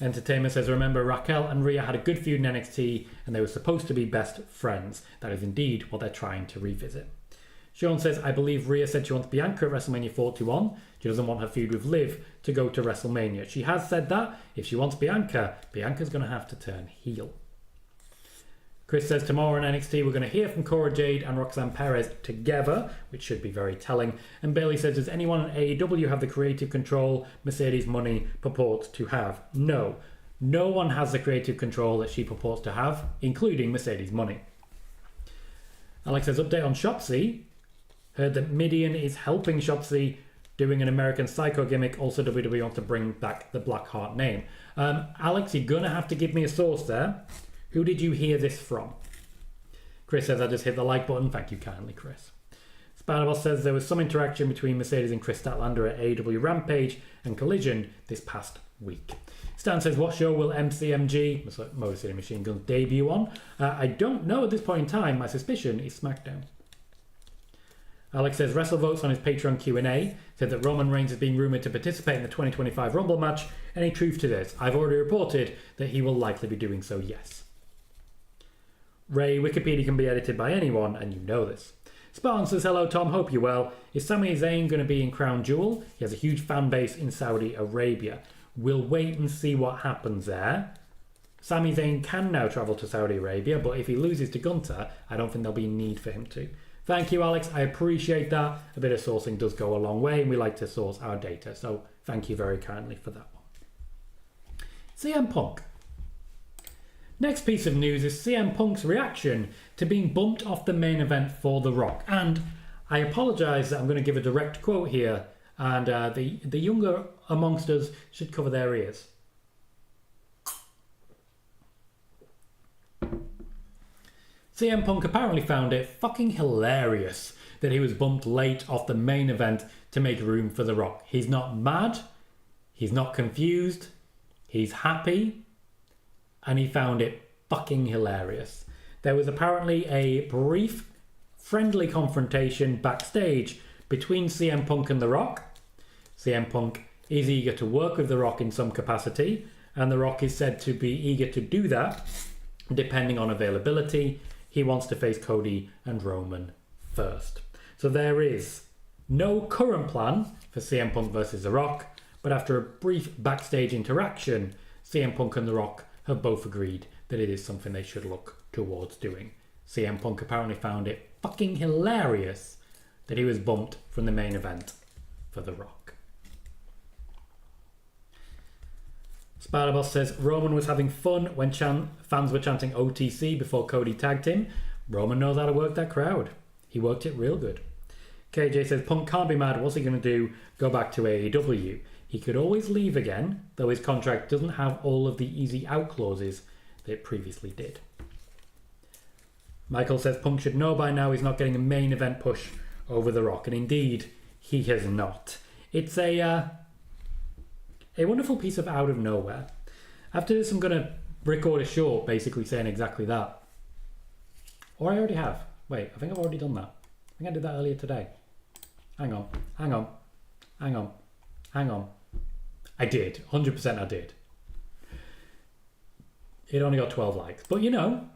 Entertainment says, remember, Raquel and Rhea had a good feud in NXT and they were supposed to be best friends. That is indeed what they're trying to revisit. Sean says, I believe Rhea said she wants Bianca at WrestleMania 41. She doesn't want her feud with Liv to go to WrestleMania. She has said that. If she wants Bianca, Bianca's going to have to turn heel. Chris says, tomorrow on NXT we're going to hear from Cora Jade and Roxanne Perez together, which should be very telling. And Bailey says, does anyone in AEW have the creative control Mercedes Money purports to have? No. No one has the creative control that she purports to have, including Mercedes Money. Alex says, update on Shotzi. Heard that Midian is helping Shotzi doing an American Psycho gimmick. Also, WWE wants to bring back the Blackheart name. Alex, you're going to have to give me a source there. Who did you hear this from? Chris says, I just hit the like button. Thank you kindly, Chris. Spider-Boss says there was some interaction between Mercedes and Chris Statlander at AEW Rampage and Collision this past week. Stan says, what show will MCMG, Motor City Machine Guns, debut on? I don't know at this point in time. My suspicion is SmackDown. Alex says, WrestleVotes on his Patreon Q&A said that Roman Reigns is being rumoured to participate in the 2025 Rumble match. Any truth to this? I've already reported that he will likely be doing so, yes. Ray, Wikipedia can be edited by anyone, and you know this. Spartan says, hello Tom, hope you're well. Is Sami Zayn going to be in Crown Jewel? He has a huge fan base in Saudi Arabia. We'll wait and see what happens there. Sami Zayn can now travel to Saudi Arabia, but if he loses to Gunter, I don't think there'll be a need for him to. Thank you, Alex. I appreciate that. A bit of sourcing does go a long way, and we like to source our data, so thank you very kindly for that one. CM Punk. Next piece of news is CM Punk's reaction to being bumped off the main event for The Rock. And I apologise that I'm going to give a direct quote here, and the younger amongst us should cover their ears. CM Punk apparently found it fucking hilarious that he was bumped late off the main event to make room for The Rock. He's not mad, he's not confused, he's happy, and he found it fucking hilarious. There was apparently a brief, friendly confrontation backstage between CM Punk and The Rock. CM Punk is eager to work with The Rock in some capacity, and The Rock is said to be eager to do that depending on availability. He wants to face Cody and Roman first. So there is no current plan for CM Punk versus The Rock, but after a brief backstage interaction, CM Punk and The Rock have both agreed that it is something they should look towards doing. CM Punk apparently found it fucking hilarious that he was bumped from the main event for The Rock. Spider-Boss says Roman was having fun when fans were chanting OTC before Cody tagged him. Roman knows how to work that crowd. He worked it real good. KJ says Punk can't be mad. What's he going to do? Go back to AEW. He could always leave again, though his contract doesn't have all of the easy out clauses that it previously did. Michael says Punk should know by now he's not getting a main event push over The Rock, and indeed, he has not. It's a wonderful piece of out of nowhere. After this, I'm going to record a short basically saying exactly that. Or I already have. Wait, I think I've already done that. I think I did that earlier today. Hang on. I did. 100% I did. It only got 12 likes. But you know,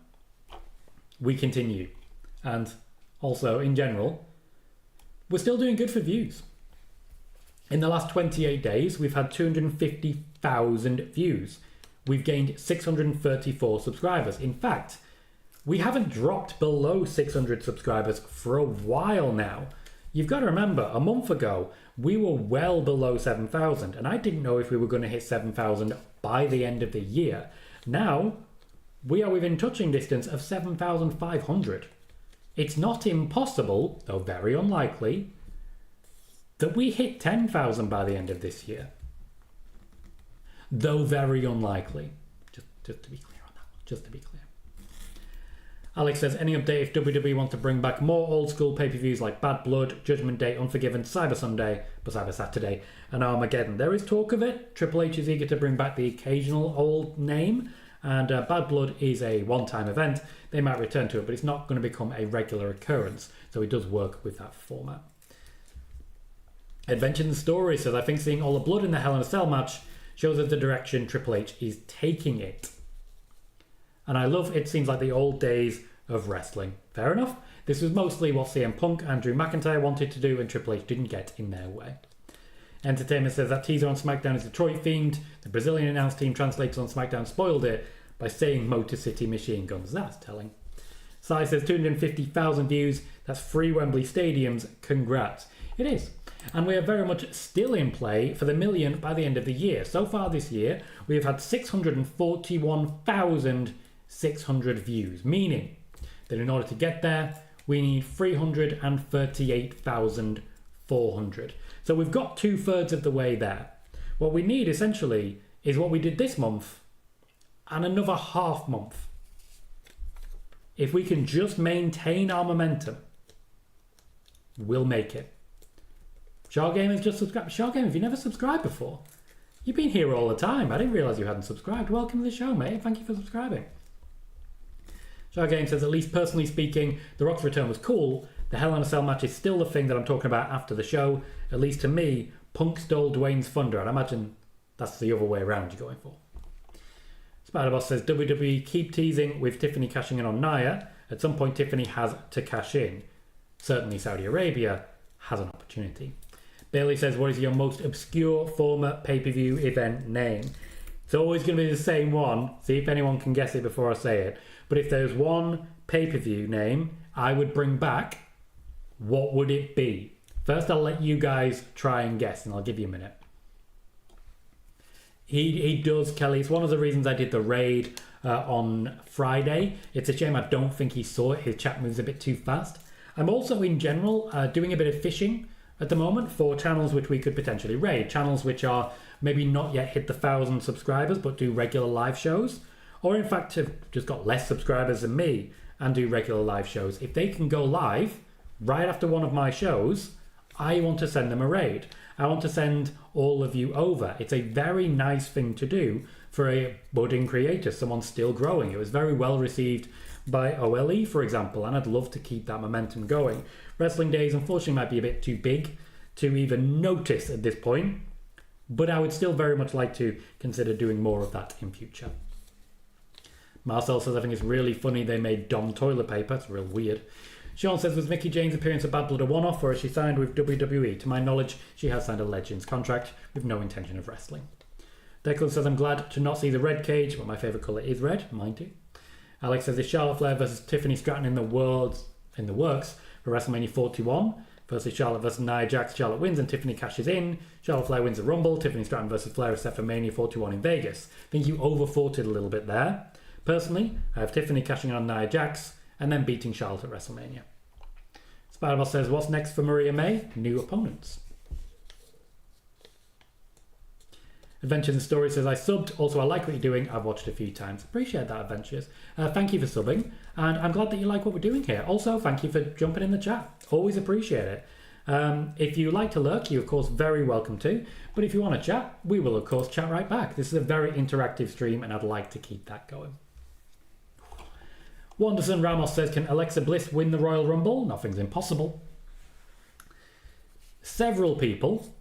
we continue. And also, in general, we're still doing good for views. In the last 28 days, we've had 250,000 views. We've gained 634 subscribers. In fact, we haven't dropped below 600 subscribers for a while now. You've got to remember, a month ago, we were well below 7,000, and I didn't know if we were going to hit 7,000 by the end of the year. Now, we are within touching distance of 7,500. It's not impossible, though very unlikely, that we hit 10,000 by the end of this year. Though very unlikely. Just to be clear on that one. Just to be clear. Alex says, any update if WWE wants to bring back more old school pay-per-views like Bad Blood, Judgment Day, Unforgiven, Cyber Sunday, but Cyber Saturday, and Armageddon? There is talk of it. Triple H is eager to bring back the occasional old name, and Bad Blood is a one-time event. They might return to it, but it's not going to become a regular occurrence, so it does work with that format. Adventures and Stories says, I think seeing all the blood in the Hell in a Cell match shows us the direction Triple H is taking it. And I love it seems like the old days of wrestling. Fair enough. This was mostly what CM Punk and Drew McIntyre wanted to do and Triple H didn't get in their way. Entertainment says that teaser on SmackDown is Detroit themed. The Brazilian announce team translators on SmackDown spoiled it by saying Motor City Machine Guns. That's telling. Sai says 250,000 views. That's 3 Wembley stadiums. Congrats. It is. And we are very much still in play for the million by the end of the year. So far this year, we have had 641,600 views, meaning that in order to get there, we need 338,400. So we've got 2/3 of the way there. What we need essentially is what we did this month and another half month. If we can just maintain our momentum, we'll make it. Shaw Gamer's just subscribed. Shaw Gamer, have you never subscribed before? You've been here all the time. I didn't realise you hadn't subscribed. Welcome to the show, mate. Thank you for subscribing. Shaw Game says, at least personally speaking, The Rock's return was cool. The Hell in a Cell match is still the thing that I'm talking about after the show. At least to me, Punk stole Dwayne's thunder. And I imagine that's the other way around you're going for. Spider-Boss says, WWE keep teasing with Tiffany cashing in on Nia. At some point, Tiffany has to cash in. Certainly Saudi Arabia has an opportunity. Bailey says, what is your most obscure former pay-per-view event name? It's always going to be the same one. See if anyone can guess it before I say it. But if there's one pay-per-view name I would bring back, what would it be? First, I'll let you guys try and guess, and I'll give you a minute. He does, Kelly. It's one of the reasons I did the raid on Friday. It's a shame I don't think he saw it. His chat moves a bit too fast. I'm also, in general, doing a bit of fishing at the moment for channels which we could potentially raid. Channels which are maybe not yet hit the 1,000 subscribers but do regular live shows. Or in fact have just got less subscribers than me and do regular live shows. If they can go live right after one of my shows, I want to send them a raid. I want to send all of you over. It's a very nice thing to do for a budding creator, someone still growing. It was very well received by OLE, for example, and I'd love to keep that momentum going. Wrestling Days, unfortunately, might be a bit too big to even notice at this point, but I would still very much like to consider doing more of that in future. Marcel says, I think it's really funny they made Dom toilet paper. It's real weird. Sean says, was Mickie James' appearance at Bad Blood a one-off, or has she signed with WWE? To my knowledge, she has signed a Legends contract with no intention of wrestling. Declan says, I'm glad to not see the red cage, but my favourite colour is red. Mine too. Alex says, is Charlotte Flair versus Tiffany Stratton in the works for WrestleMania 41? versus Charlotte versus Nia Jax. Charlotte wins and Tiffany cashes in. Charlotte Flair wins the Rumble. Tiffany Stratton versus Flair is set for Mania 41 in Vegas. I think you overthought it a little bit there. Personally, I have Tiffany cashing on Nia Jax and then beating Charlotte at WrestleMania. Spider-Boss says, what's next for Maria May? New opponents. Adventures and Stories says, I subbed. Also, I like what you're doing. I've watched a few times. Appreciate that, Adventures. Thank you for subbing. And I'm glad that you like what we're doing here. Also, thank you for jumping in the chat. Always appreciate it. If you like to lurk, you're of course very welcome to. But if you want to chat, we will of course chat right back. This is a very interactive stream and I'd like to keep that going. Wanderson Ramos says, can Alexa Bliss win the Royal Rumble? Nothing's impossible. Several people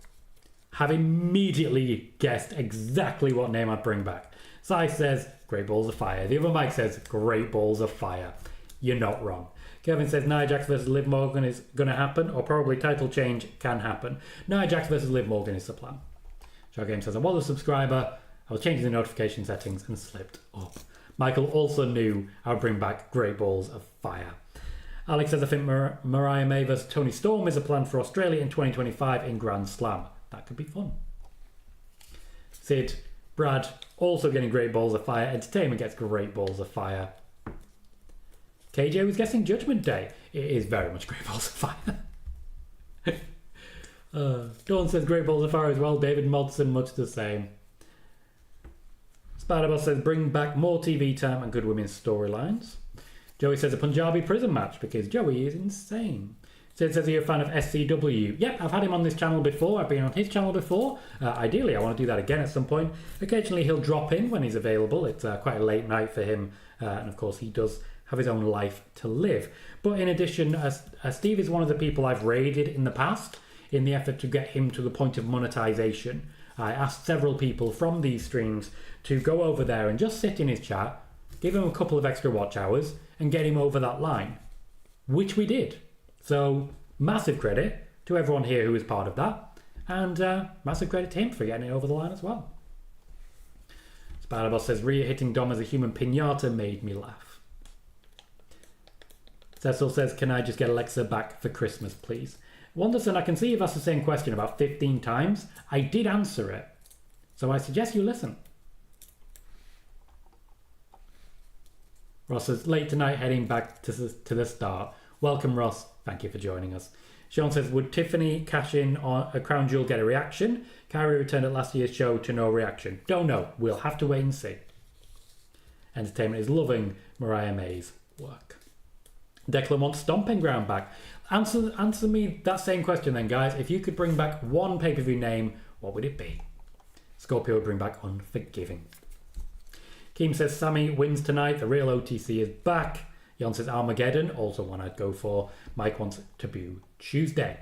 have immediately guessed exactly what name I'd bring back. Sai says, Great Balls of Fire. The other Mike says, Great Balls of Fire. You're not wrong. Kevin says, Nia Jax versus Liv Morgan is going to happen, or probably title change can happen. Nia Jax versus Liv Morgan is the plan. Show Game says, I was a subscriber. I was changing the notification settings and slipped up. Michael also knew I would bring back Great Balls of Fire. Alex says, I think Mariah May versus Toni Storm is a plan for Australia in 2025 in Grand Slam. That could be fun. Sid, Brad, also getting Great Balls of Fire. Entertainment gets Great Balls of Fire. KJ was guessing Judgment Day. It is very much Great Balls of Fire. Dawn says Great Balls of Fire as well. David Modson, much the same. Spider-Boss says bring back more TV time and good women's storylines. Joey says a Punjabi prison match because Joey is insane. Sid says, are you a fan of SCW? Yep, I've had him on this channel before. I've been on his channel before. Ideally, I want to do that again at some point. Occasionally, he'll drop in when he's available. It's quite a late night for him. And of course, he does have his own life to live. But in addition, Steve is one of the people I've raided in the past in the effort to get him to the point of monetization. I asked several people from these streams to go over there and just sit in his chat, give him a couple of extra watch hours, and get him over that line, which we did. So, massive credit to everyone here who is part of that, and massive credit to him for getting it over the line as well. Spider-Boss says, Rhea hitting Dom as a human pinata made me laugh. Cecil says, can I just get Alexa back for Christmas, please? Wanderson, I can see you've asked the same question about 15 times. I did answer it, so I suggest you listen. Ross says, late tonight heading back to the start. Welcome, Ross. Thank you for joining us. Sean says, would Tiffany cash in on a crown jewel get a reaction? Kyrie returned at last year's show to no reaction. Don't know. We'll have to wait and see. Entertainment is loving Mariah May's work. Declan wants Stomping Ground back. Answer me that same question then, guys. If you could bring back one pay-per-view name, what would it be? Scorpio would bring back Unforgiving. Keem says, Sammy wins tonight. The real OTC is back. Jan says Armageddon, also one I'd go for. Mike wants Taboo Tuesday.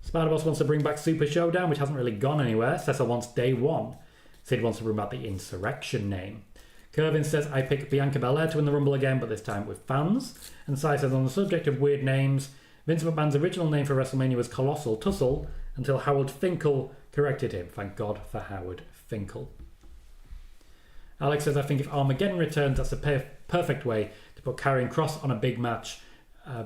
Spider-Boss wants to bring back Super Showdown, which hasn't really gone anywhere. Cecil wants Day One. Sid wants to bring back the Insurrection name. Kervin says, I pick Bianca Belair to win the Rumble again, but this time with fans. And Sai says, on the subject of weird names, Vince McMahon's original name for WrestleMania was Colossal Tussle until Howard Finkel corrected him. Thank God for Howard Finkel. Alex says, I think if Armageddon returns, that's a perfect way to put Karrion Kross on a big match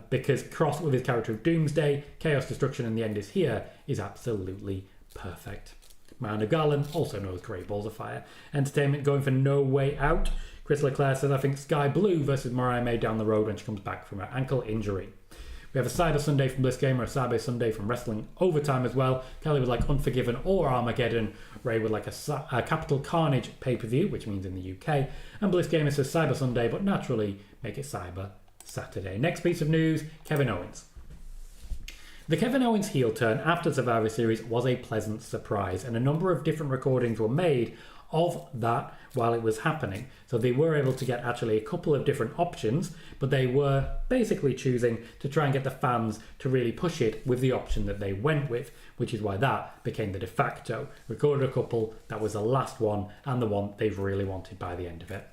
because Kross, with his character of Doomsday, Chaos, Destruction, and the End is Here, is absolutely perfect. Miranda Garland also knows Great Balls of Fire. Entertainment going for No Way Out. Chris Leclerc says, I think Sky Blue versus Mariah May down the road when she comes back from her ankle injury. We have a Cyber Sunday from Bliss Gamer, a Cyber Sunday from Wrestling Overtime as well. Kelly would like Unforgiven or Armageddon. Ray would like a Capital Carnage pay-per-view, which means in the UK. And Bliss Gamer says Cyber Sunday, but naturally make it Cyber Saturday. Next piece of news, Kevin Owens. The Kevin Owens heel turn after Survivor Series was a pleasant surprise, and a number of different recordings were made of that while it was happening. So they were able to get actually a couple of different options, but they were basically choosing to try and get the fans to really push it with the option that they went with, which is why that became the de facto. Recorded a couple, that was the last one, and the one they've really wanted by the end of it.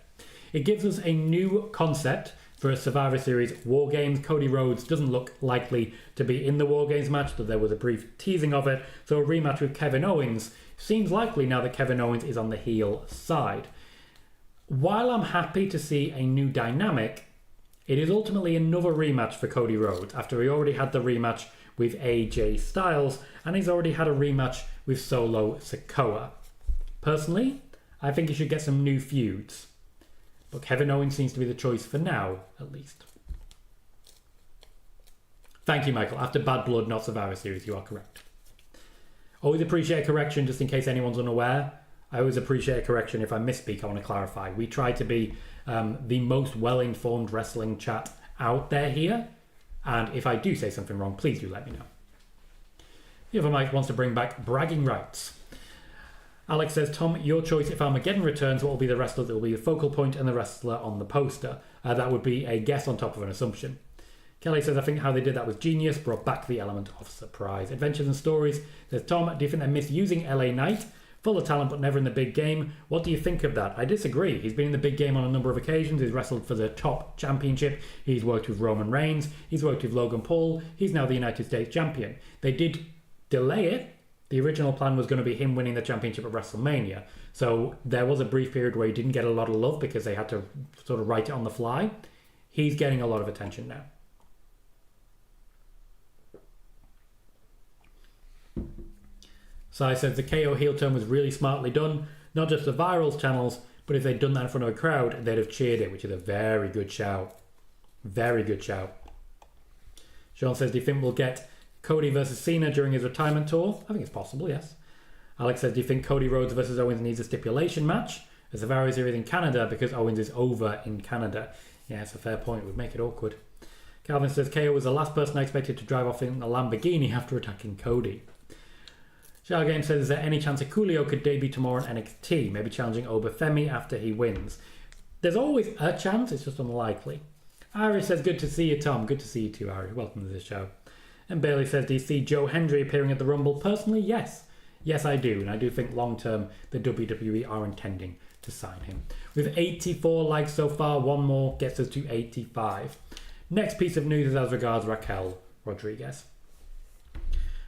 It gives us a new concept for a Survivor Series War Games. Cody Rhodes doesn't look likely to be in the War Games match, though there was a brief teasing of it, so a rematch with Kevin Owens seems likely now that Kevin Owens is on the heel side. While I'm happy to see a new dynamic, It is ultimately another rematch for Cody Rhodes after he already had the rematch with AJ Styles and he's already had a rematch with Solo Sikoa. Personally, I think he should get some new feuds. But Kevin Owens seems to be the choice for now, at least. Thank you, Michael. After Bad Blood, not Survivor Series, you are correct. Always appreciate a correction just in case anyone's unaware. I always appreciate a correction. If I misspeak, I want to clarify. We try to be the most well-informed wrestling chat out there here. And if I do say something wrong, please do let me know. The other Mike wants to bring back bragging rights. Alex says, Tom, your choice if Armageddon returns, what will be the wrestler that will be the focal point and the wrestler on the poster? That would be a guess on top of an assumption. Kelly says, I think how they did that was genius, brought back the element of surprise. Adventures and Stories says, Tom, do you think they're misusing LA Knight? Full of talent but never in the big game. What do you think of that? I disagree. He's been in the big game on a number of occasions. He's wrestled for the top championship. He's worked with Roman Reigns. He's worked with Logan Paul. He's now the United States champion. They did delay it. The original plan was going to be him winning the championship at WrestleMania. So there was a brief period where he didn't get a lot of love because they had to sort of write it on the fly. He's getting a lot of attention now. Sai says the KO heel turn was really smartly done. Not just the virals channels, but if they'd done that in front of a crowd, they'd have cheered it, which is a very good shout. Very good shout. Sean says, do you think we'll get Cody versus Cena during his retirement tour? I think it's possible, yes. Alex says, do you think Cody Rhodes versus Owens needs a stipulation match? As the Survivor Series in Canada because Owens is over in Canada. Yeah, it's a fair point. It would make it awkward. Calvin says, KO was the last person I expected to drive off in a Lamborghini after attacking Cody. Shao Game says, is there any chance that Coolio could debut tomorrow on NXT? Maybe challenging Obafemi after he wins. There's always a chance, it's just unlikely. Ari says, good to see you, Tom. Good to see you too, Ari. Welcome to the show. And Bailey says, do you see Joe Hendry appearing at the Rumble? Personally, yes. Yes, I do. And I do think long-term the WWE are intending to sign him. With 84 likes so far, one more gets us to 85. Next piece of news is as regards Raquel Rodriguez.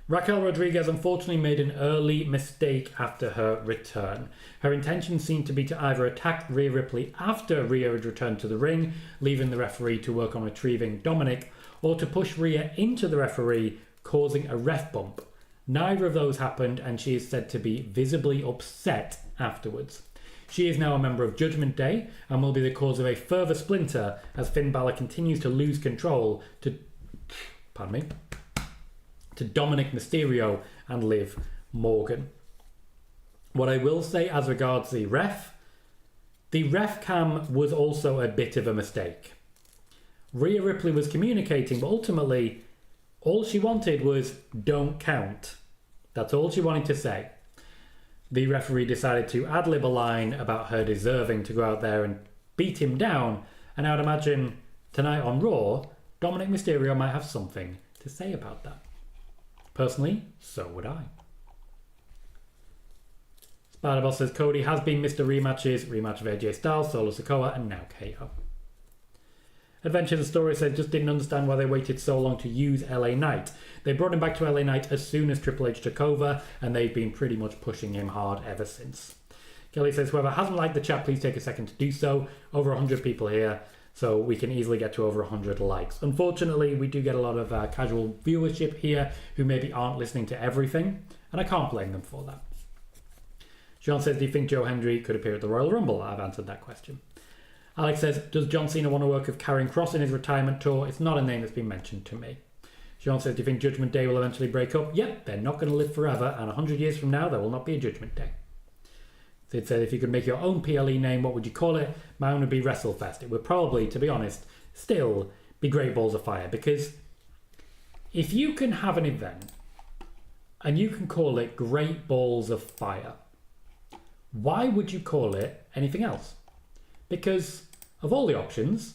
Raquel Rodriguez unfortunately made an early mistake after her return. Her intention seemed to be to either attack Rhea Ripley after Rhea had returned to the ring, leaving the referee to work on retrieving Dominic, or to push Rhea into the referee, causing a ref bump. Neither of those happened, and she is said to be visibly upset afterwards. She is now a member of Judgment Day and will be the cause of a further splinter as Finn Balor continues to lose control to Dominic Mysterio and Liv Morgan. What I will say as regards the ref cam was also a bit of a mistake. Rhea Ripley was communicating, but ultimately all she wanted was don't count. That's all she wanted to say. The referee decided to ad-lib a line about her deserving to go out there and beat him down, and I would imagine tonight on Raw, Dominic Mysterio might have something to say about that. Personally, so would I. Spider-Boss says Cody has been Mr. Rematches, rematch of AJ Styles, Solo Sikoa, and now KO. Adventure the Story said just didn't understand why they waited so long to use LA Knight. They brought him back to LA Knight as soon as Triple H took over, and they've been pretty much pushing him hard ever since. Kelly says whoever hasn't liked the chat, please take a second to do so. Over 100 people here, so we can easily get to over 100 likes. Unfortunately, we do get a lot of casual viewership here who maybe aren't listening to everything, and I can't blame them for that. Sean says, do you think Joe Hendry could appear at the Royal Rumble? I've answered that question. Alex says, does John Cena want to work with Karrion Kross in his retirement tour? It's not a name that's been mentioned to me. Sean says, do you think Judgment Day will eventually break up? Yep, they're not going to live forever, and 100 years from now, there will not be a Judgment Day. Sid said, if you could make your own PLE name, what would you call it? Mine would be WrestleFest. It would probably, to be honest, still be Great Balls of Fire, because if you can have an event and you can call it Great Balls of Fire, why would you call it anything else? Because of all the options,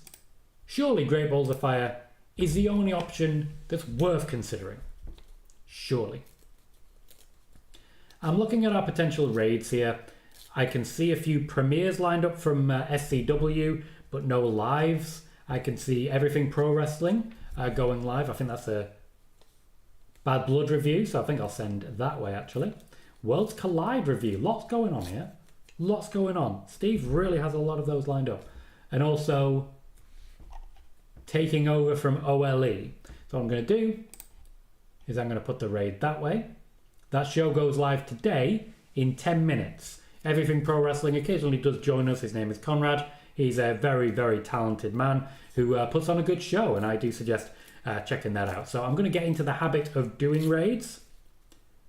surely Great Balls of Fire is the only option that's worth considering. Surely. I'm looking at our potential raids here. I can see a few premieres lined up from SCW, but no lives. I can see Everything Pro Wrestling going live. I think that's a Bad Blood review, so I think I'll send that way, actually. Worlds Collide review. Lots going on here. Lots going on. Steve really has a lot of those lined up. And also taking over from OLE. So what I'm going to do is I'm going to put the raid that way. That show goes live today in 10 minutes. Everything Pro Wrestling occasionally does join us. His name is Conrad. He's a very, very talented man who puts on a good show, and I do suggest checking that out. So I'm going to get into the habit of doing raids.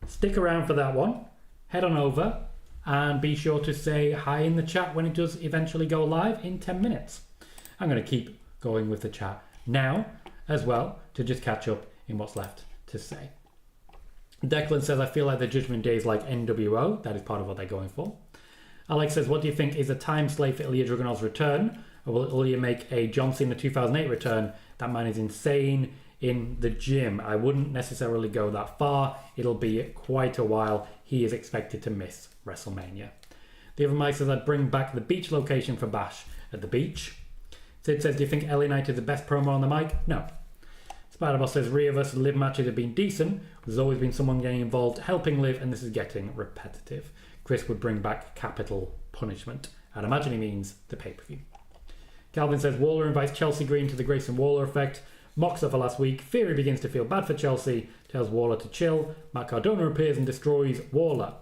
Stick around for that one. Head on over and be sure to say hi in the chat when it does eventually go live in 10 minutes. I'm going to keep going with the chat now as well to just catch up in what's left to say. Declan says, I feel like the Judgment Day is like NWO. That is part of what they're going for. Alex says, what do you think is a time slave for Ilya Dragunov's return? Or will Ilya make a John Cena 2008 return? That man is insane in the gym. I wouldn't necessarily go that far. It'll be quite a while. He is expected to miss WrestleMania. The other Mike says, I'd bring back the beach location for Bash at the beach. Sid says, do you think LA Knight is the best promo on the mic? No. Spider-Boss says, Rhea versus Liv matches have been decent. There's always been someone getting involved helping Liv, and this is getting repetitive. Chris would bring back capital punishment. I'd imagine he means the pay-per-view. Calvin says, Waller invites Chelsea Green to the Grayson Waller effect. Mocks her for last week. Theory begins to feel bad for Chelsea. Tells Waller to chill. Matt Cardona appears and destroys Waller.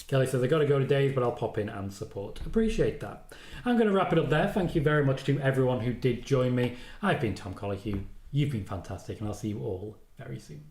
Kelly says, I got to go to Days, but I'll pop in and support. Appreciate that. I'm going to wrap it up there. Thank you very much to everyone who did join me. I've been Tom Colohue. You've been fantastic, and I'll see you all very soon.